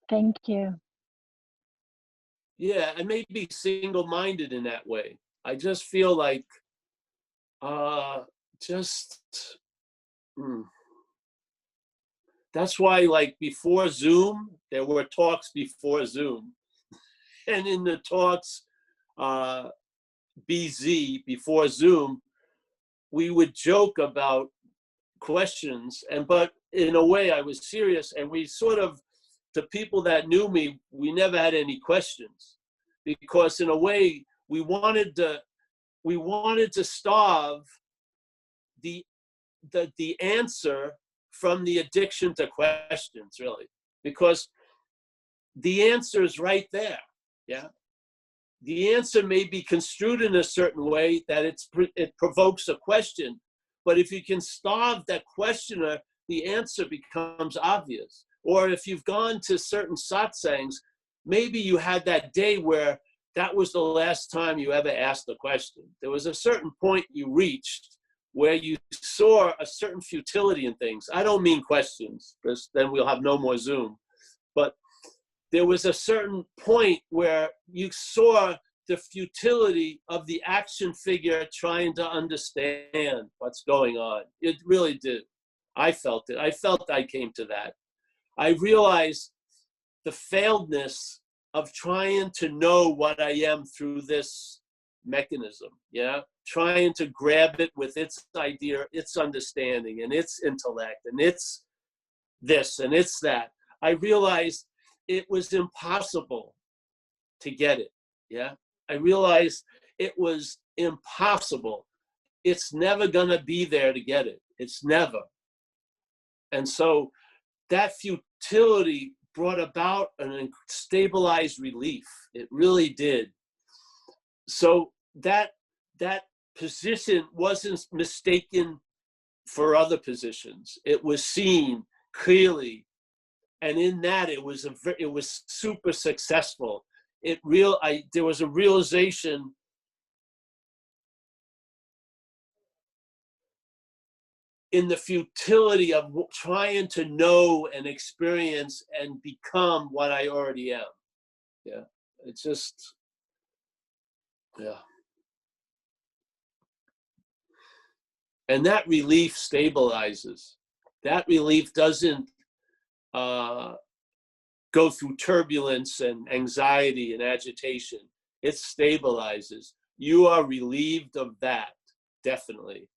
Thank you. Yeah, I may be single-minded in that way. I just feel like, that's why, like, before Zoom, there were talks before Zoom. And in the talks, BZ, before Zoom, we would joke about questions, but in a way I was serious, and we sort of, the people that knew me, we never had any questions, because in a way we wanted to starve the answer from the addiction to questions, really, because the answer is right there. Yeah. The answer may be construed in a certain way that it provokes a question, but if you can starve that questioner, the answer becomes obvious. Or if you've gone to certain satsangs, maybe you had that day where that was the last time you ever asked a question. There was a certain point you reached where you saw a certain futility in things. I don't mean questions, because then we'll have no more Zoom. But there was a certain point where you saw the futility of the action figure trying to understand what's going on. It really did. I felt it. I felt I came to that. I realized the failedness of trying to know what I am through this mechanism, yeah? Trying to grab it with its idea, its understanding, and its intellect, and its this, and it's that. I realized it was impossible to get it, yeah? I realized it was impossible. It's never gonna be there to get it. It's never. And so that futility brought about an stabilized relief. It really did. So that position wasn't mistaken for other positions. It was seen clearly, and in that it was super successful. There was a realization in the futility of trying to know and experience and become what I already am. Yeah, it's just, yeah. And that relief stabilizes. That relief doesn't go through turbulence and anxiety and agitation. It stabilizes. You are relieved of that, definitely.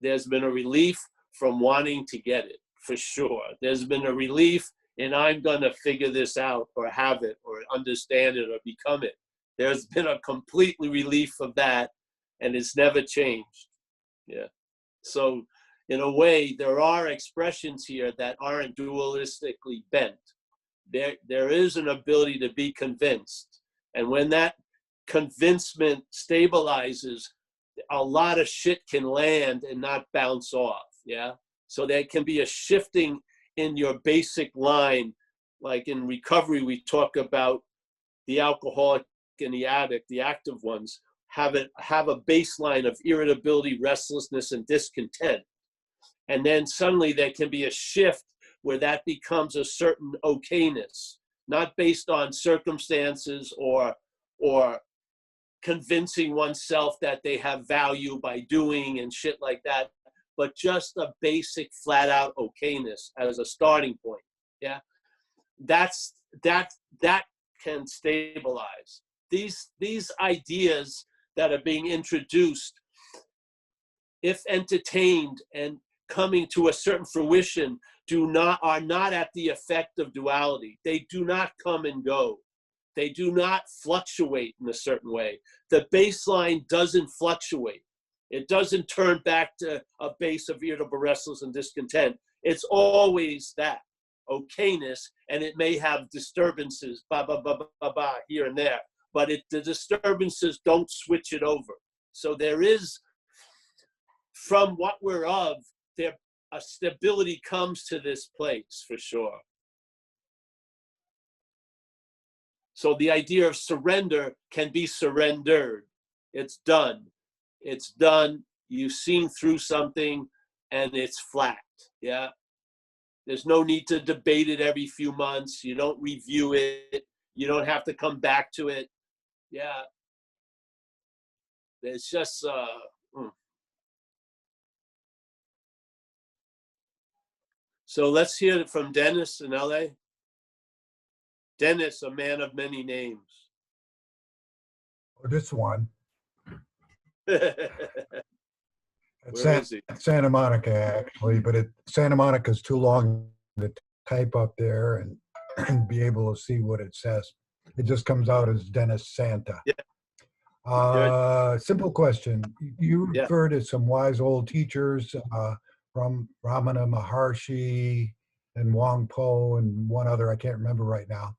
There's been a relief from wanting to get it, for sure. There's been a relief in I'm gonna figure this out or have it or understand it or become it. There's been a complete relief of that, and it's never changed. Yeah. So in a way, there are expressions here that aren't dualistically bent. There is an ability to be convinced. And when that convincement stabilizes, a lot of shit can land and not bounce off. Yeah. So there can be a shifting in your basic line. Like in recovery, we talk about the alcoholic and the addict, the active ones, have a baseline of irritability, restlessness, and discontent. And then suddenly there can be a shift where that becomes a certain okayness, not based on circumstances or convincing oneself that they have value by doing and shit like that, but just a basic flat out okayness as a starting point. Yeah. That can stabilize. These ideas that are being introduced, if entertained and coming to a certain fruition, are not at the effect of duality. They do not come and go. They do not fluctuate in a certain way. The baseline doesn't fluctuate. It doesn't turn back to a base of irritable, restless, and discontent. It's always that okayness, and it may have disturbances, here and there, but the disturbances don't switch it over. So there is, from what we're of, there a stability comes to this place for sure. So the idea of surrender can be surrendered. It's done. It's done. You've seen through something and it's flat. Yeah. There's no need to debate it every few months. You don't review it. You don't have to come back to it. Yeah. It's just, So let's hear it from Dennis in LA. Dennis, a man of many names. Oh, this one. Where is he? Santa Monica, actually, but Santa Monica's too long to type up there and be able to see what it says. It just comes out as Dennis Santa. Yeah. Simple question. You Yeah. refer to some wise old teachers from Ramana Maharshi and Wang Po and one other I can't remember right now.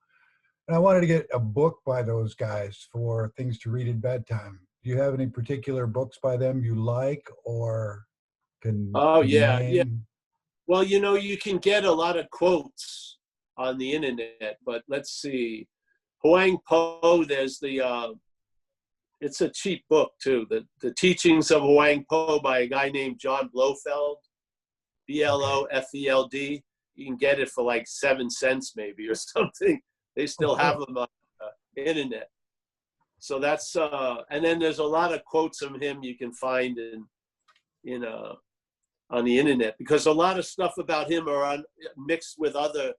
And I wanted to get a book by those guys for things to read at bedtime. Do you have any particular books by them you like or can yeah. name? Well, you can get a lot of quotes on the internet, but let's see. Huang Po, there's it's a cheap book too. The Teachings of Huang Po by a guy named John Blofeld, Blofeld. You can get it for like 7 cents maybe or something. They still have them on the internet. So that's, and then there's a lot of quotes from him you can find on the internet, because a lot of stuff about him are mixed with other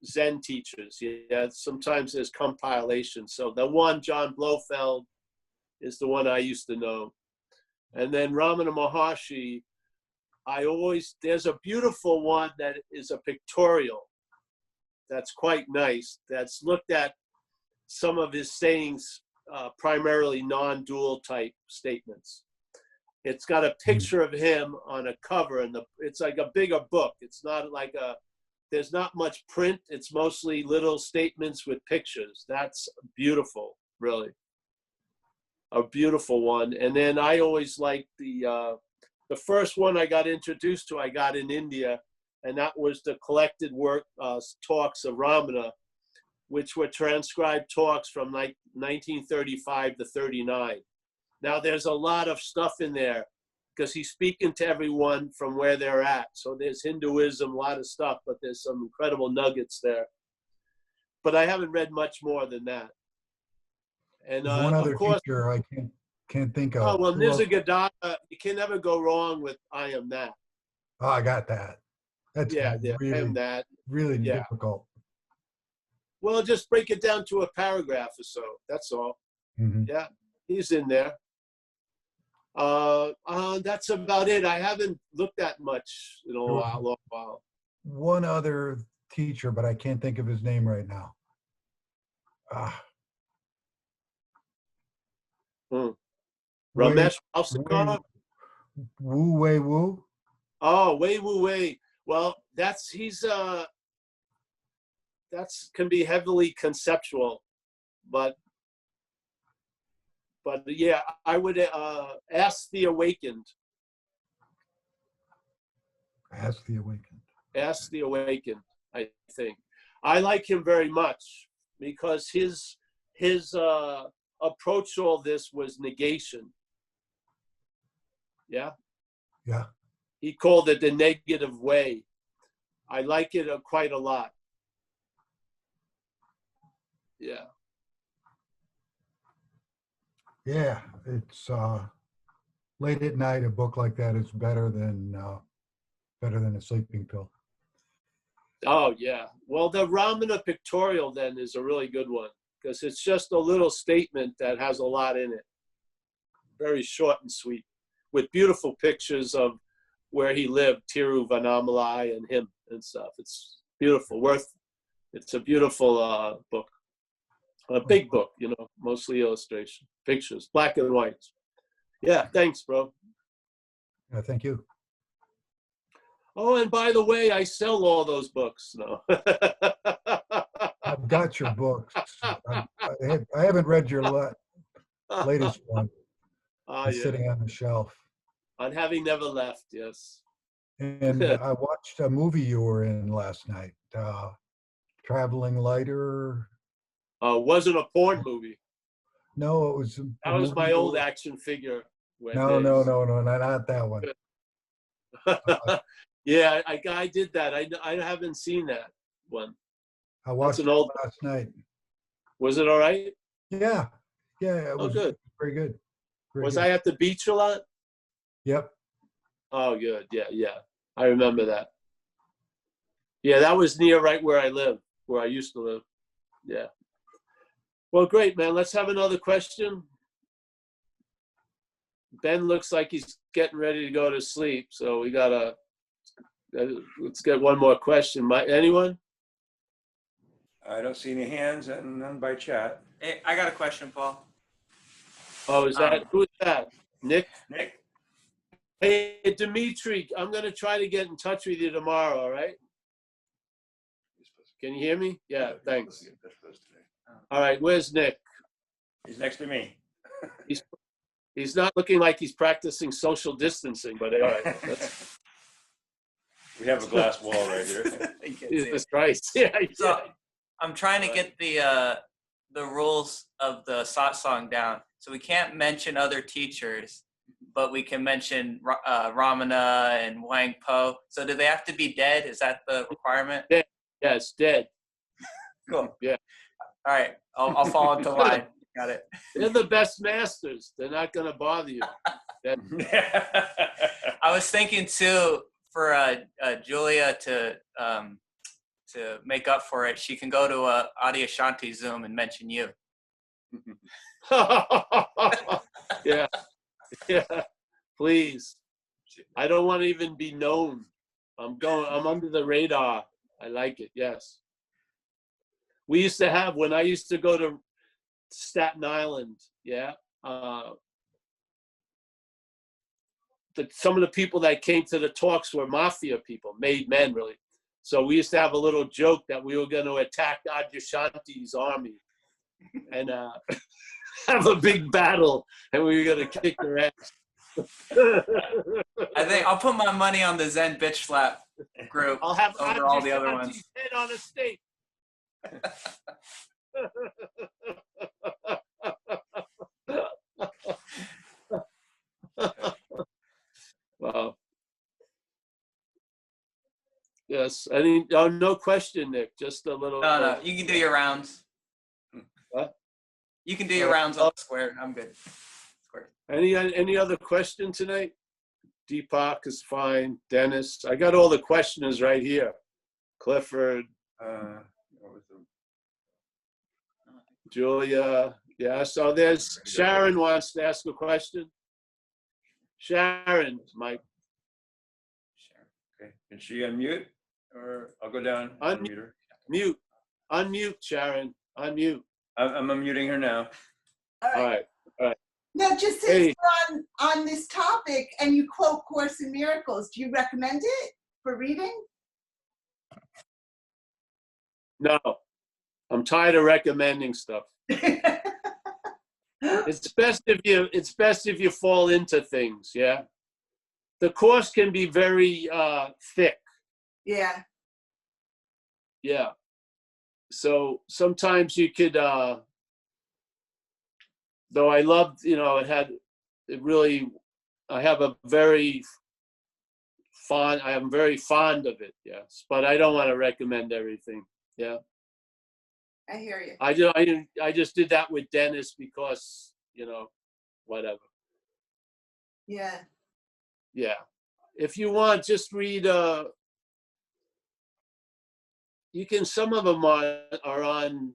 Zen teachers. Yeah, sometimes there's compilation. So the one, John Blofeld, is the one I used to know. And then Ramana Maharshi, there's a beautiful one that is a pictorial that's quite nice, that's looked at some of his sayings, primarily non-dual type statements. It's got a picture of him on a cover, and it's like a bigger book. It's not like there's not much print. It's mostly little statements with pictures. That's beautiful, really. A beautiful one. And then I always like the first one I got introduced to, I got in India, and that was the collected work, talks of Ramana, which were transcribed talks from like 1935 to 39. Now there's a lot of stuff in there. because he's speaking to everyone from where they're at. So there's Hinduism, a lot of stuff, but there's some incredible nuggets there. But I haven't read much more than that. And There's one other of course, teacher I can't think of. oh well, Who else? Nisargadatta, you can never go wrong with I Am That. Oh, I got that. That's Yeah, I really, Am That. really Yeah. difficult. Well, just break it down to a paragraph or so. That's all. Mhm. Yeah, he's in there. That's about it. I haven't looked at much in a long while. One other teacher, but I can't think of his name right now. Ramesh Balsekar? Wu Wei Wu. Oh, Wei Wu Wei. Well, that's can be heavily conceptual, but yeah, I would Ask the Awakened. Ask the Awakened. Ask the Awakened, I think. I like him very much because his approach to all this was negation. Yeah? Yeah. He called it the negative way. I like it quite a lot. Yeah. Yeah, it's late at night. A book like that is better than a sleeping pill. Oh, yeah. Well, the Ramana pictorial then is a really good one because it's just a little statement that has a lot in it. Very short and sweet with beautiful pictures of where he lived, Tiruvannamalai and him and stuff. It's beautiful. It's a beautiful book. A big book, mostly illustration, pictures, black and white. Yeah, thanks, bro. Thank you. Oh, and by the way, I sell all those books. No. I've got your books. I haven't read your latest one. It's Yeah. sitting on the shelf. On Having Never Left, yes. And I watched a movie you were in last night, Traveling Lighter. Wasn't a porn movie. No, it was. That was my old action figure. No, not that one. Yeah, I did that. I haven't seen that one. I watched it last night. Was it all right? Yeah, it was good. Very good. Was I at the beach a lot? Yep. Oh, good. Yeah. I remember that. Yeah, that was near right where I used to live. Yeah. Well, great, man. Let's have another question. Ben looks like he's getting ready to go to sleep, so we let's get one more question. Anyone? I don't see any hands and none by chat. Hey, I got a question, Paul. Oh, who is that? Nick? Nick. Hey, Dimitri, I'm going to try to get in touch with you tomorrow, all right? Can you hear me? Yeah, thanks. All right, where's Nick? He's next to me. He's not looking like he's practicing social distancing, but all right. We have a glass wall right here. Jesus Christ. Yeah. So I'm trying to get the rules of the satsang down. So we can't mention other teachers, but we can mention Ramana and Wang Po. So do they have to be dead? Is that the requirement? Yeah, it's dead. Cool. Yeah. All right. I'll fall into line. Got it. They're the best masters. They're not going to bother you. I was thinking too for Julia to make up for it. She can go to Adyashanti Zoom and mention you. Yeah. Please. I don't want to even be known. I'm under the radar. I like it. Yes. We used to have, when I used to go to Staten Island, some of the people that came to the talks were mafia people, made men really. So we used to have a little joke that we were going to attack Adyashanti's army and have a big battle, and we were going to kick their ass. I think I'll put my money on the Zen bitch slap group. I'll have over all the other ones. Head on a stake. Yes. I mean, oh, no question, Nick. Just a little. No, you can do your rounds. What? You can do your rounds on the square. I'm good. Square. Any other question tonight? Deepak is fine. Dennis, I got all the questioners right here. Clifford, What was the, Julia. Yeah. So there's Sharon wants to ask a question. Sharon, Mike. okay. Can she unmute? Or I'll go down and unmute her. Mute. Unmute, Sharon. Unmute. I'm unmuting her now. All All right. right. Now, just since Hey. we're on this topic and you quote Course in Miracles, do you recommend it for reading? No, I'm tired of recommending stuff. It's best if you fall into things. Yeah. The course can be very thick. Yeah. Yeah. So sometimes you could, though I loved, I am very fond of it. Yes. But I don't want to recommend everything. Yeah. I hear you. I just did that with Dennis because, whatever. Yeah. Yeah. If you want, just read, some of them are on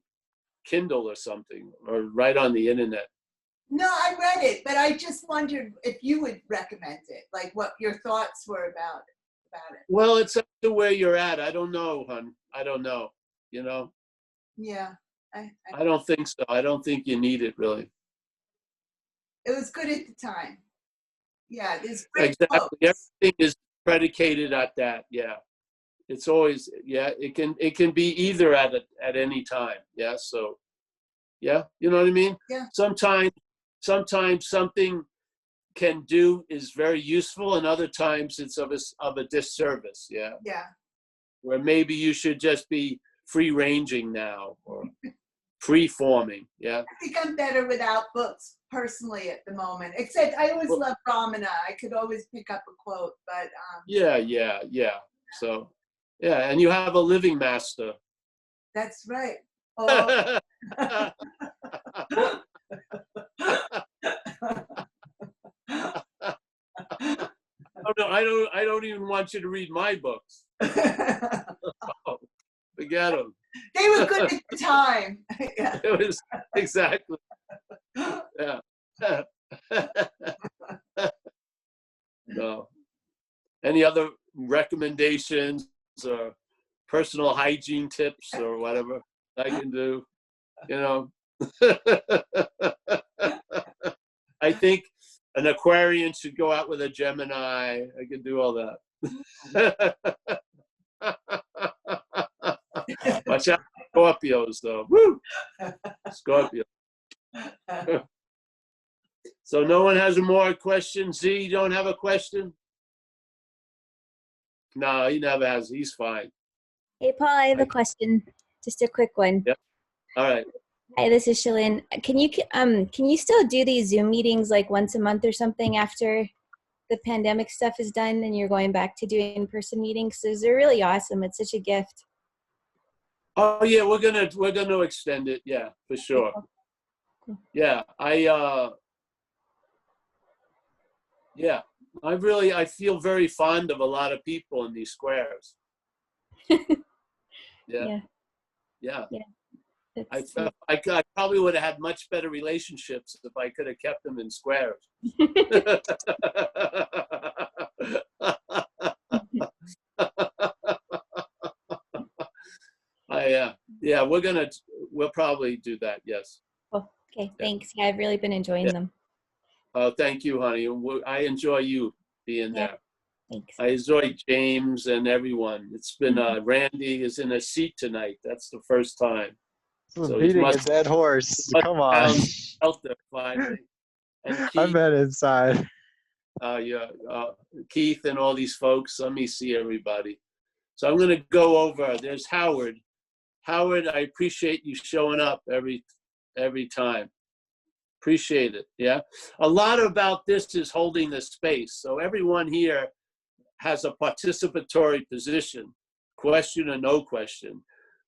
Kindle or something, or right on the internet. No, I read it, but I just wondered if you would recommend it, like what your thoughts were about it. Well, it's up to where you're at. I don't know, hon. I don't know. Yeah. I don't think so. I don't think you need it, really. It was good at the time. Yeah, there's great Exactly. quotes. Everything is predicated at that. Yeah. It's always, it can be either at any time. Yeah. So, yeah, you know what I mean? Yeah. Sometimes something is very useful, and other times it's of a disservice. Yeah. Yeah. Where maybe you should just be free ranging now, or free forming. Yeah. I think I'm better without books personally at the moment, except I always love Ramana. I could always pick up a quote, but Yeah. So, yeah, and you have a living master. that's right. Oh. I don't even want you to read my books. Oh, forget them. They were good at the time. Yeah. It was exactly. Yeah. No. Any other recommendations or personal hygiene tips or whatever I can do? I think an Aquarian should go out with a Gemini. I can do all that. Watch out, Scorpios, though. Woo! Scorpio. So no one has more questions? Z, you don't have a question? No, he never has. He's fine. Hey, Paul, I have a question. Just a quick one. Yep. All right. Hi, this is Shalyn. Can you still do these Zoom meetings like once a month or something after the pandemic stuff is done and you're going back to doing in-person meetings? Because they're really awesome. It's such a gift. Oh yeah, we're gonna extend it. Yeah, for sure. Yeah, I feel very fond of a lot of people in these squares. Yeah. I probably would have had much better relationships if I could have kept them in squares. We'll probably do that. Yes. Oh, okay. Thanks. Yeah, I've really been enjoying them. Oh, thank you, honey. I enjoy you being there. Thanks. I enjoy James and everyone. It's been Randy is in a seat tonight. That's the first time. So beating a dead horse. Come on. Out there finally. And Keith, I've been inside. Keith and all these folks. Let me see everybody. So I'm going to go over. There's Howard. Howard, I appreciate you showing up every time. Appreciate it. Yeah. A lot about this is holding the space. So everyone here has a participatory position. question or no question.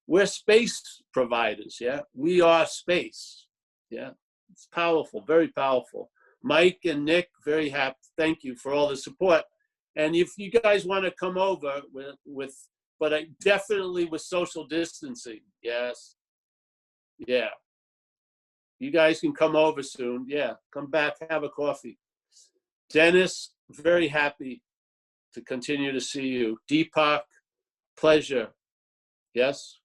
We're space providers, yeah? We are space, yeah? It's powerful, very powerful. Mike and Nick, very happy. Thank you for all the support. And if you guys want to come over but definitely with social distancing, yes. Yeah. You guys can come over soon. Yeah, come back, have a coffee. Dennis, very happy to continue to see you. Deepak, pleasure. Yes.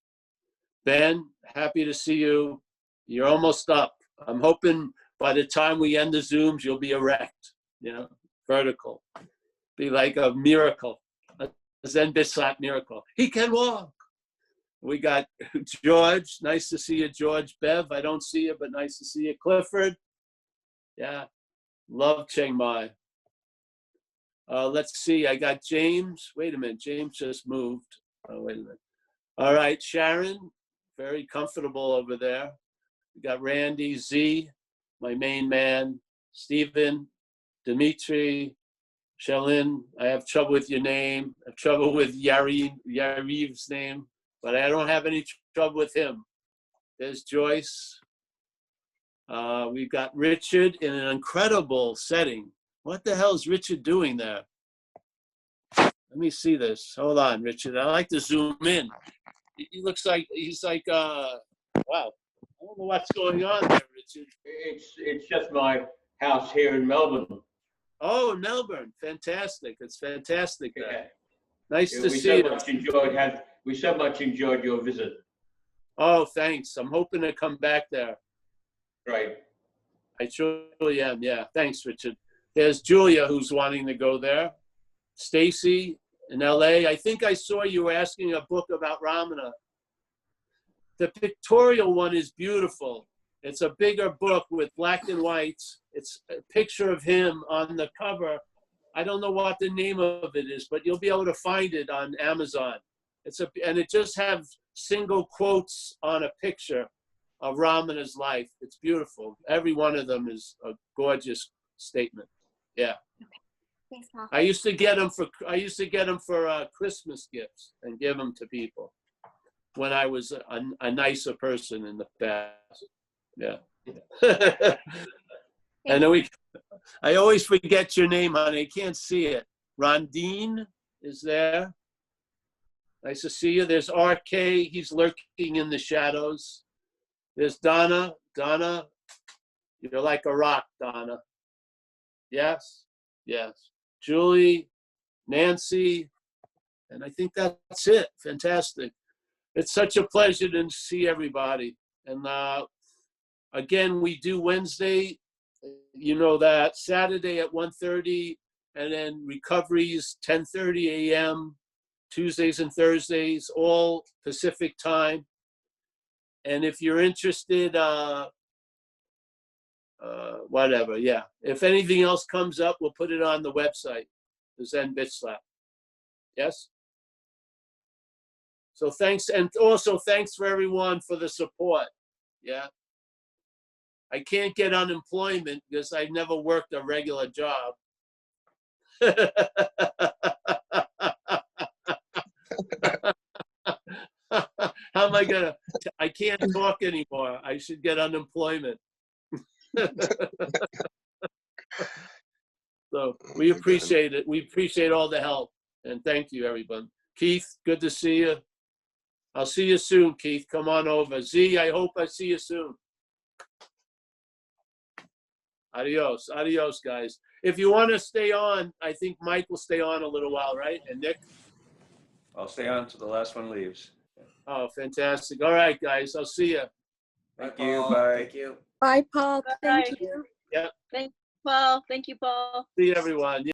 Ben, happy to see you. You're almost up. I'm hoping by the time we end the Zooms, you'll be erect, vertical. Be like a miracle, a Zen Bitslap miracle. He can walk. We got George. Nice to see you, George. Bev, I don't see you, but nice to see you. Clifford. Yeah, love Chiang Mai. Let's see, I got James. Wait a minute, James just moved. Oh, wait a minute. All right, Sharon, very comfortable over there. We got Randy, Z, my main man, Stephen, Dimitri, Shalin. I have trouble with your name. I have trouble with Yariv's name, but I don't have any trouble with him. There's Joyce. We've got Richard in an incredible setting. What the hell is Richard doing there? Let me see this. Hold on, Richard. I like to zoom in. He looks like, wow. I don't know what's going on there, Richard. It's just my house here in Melbourne. Oh, Melbourne. Fantastic. It's fantastic there. Yeah. Nice to see you. We so much enjoyed your visit. Oh, thanks. I'm hoping to come back there. Right. I truly am. Yeah. Thanks, Richard. There's Julia who's wanting to go there. Stacy in LA. I think I saw you were asking a book about Ramana. The pictorial one is beautiful. It's a bigger book with black and whites. It's a picture of him on the cover. I don't know what the name of it is, but you'll be able to find it on Amazon. And it just has single quotes on a picture of Ramana's life. It's beautiful. Every one of them is a gorgeous statement. Yeah. Okay. Thanks, Paul. I used to get them for Christmas gifts and give them to people when I was a nicer person in the past. Yeah. And I always forget your name, honey. I can't see it. Rondine is there. Nice to see you. There's RK. He's lurking in the shadows. There's Donna. Donna, you're like a rock, Donna. Yes. Yes. Julie, Nancy, and I think that's it. Fantastic. It's such a pleasure to see everybody. And again, we do Wednesday, you know that, Saturday at 1:30, and then recoveries 10:30 a.m., Tuesdays and Thursdays, all Pacific time. And if you're interested, whatever, yeah. If anything else comes up, we'll put it on the website, the Zen Bitslap. Yes? So thanks, and also thanks for everyone for the support, yeah? I can't get unemployment because I never worked a regular job. How am I gonna, I can't talk anymore. I should get unemployment. So we appreciate it. We appreciate all the help. And thank you, everyone. Keith, good to see you. I'll see you soon, Keith. Come on over. Z, I hope I see you soon. Adios. Adios, guys. If you want to stay on, I think Mike will stay on a little while, right? And Nick? I'll stay on till the last one leaves. Oh, fantastic. All right, guys. I'll see you. Thank you. Bye. Thank you. Bye, Paul. Bye. Thank you. Yeah. Thank you, Paul. Thank you, Paul. See everyone.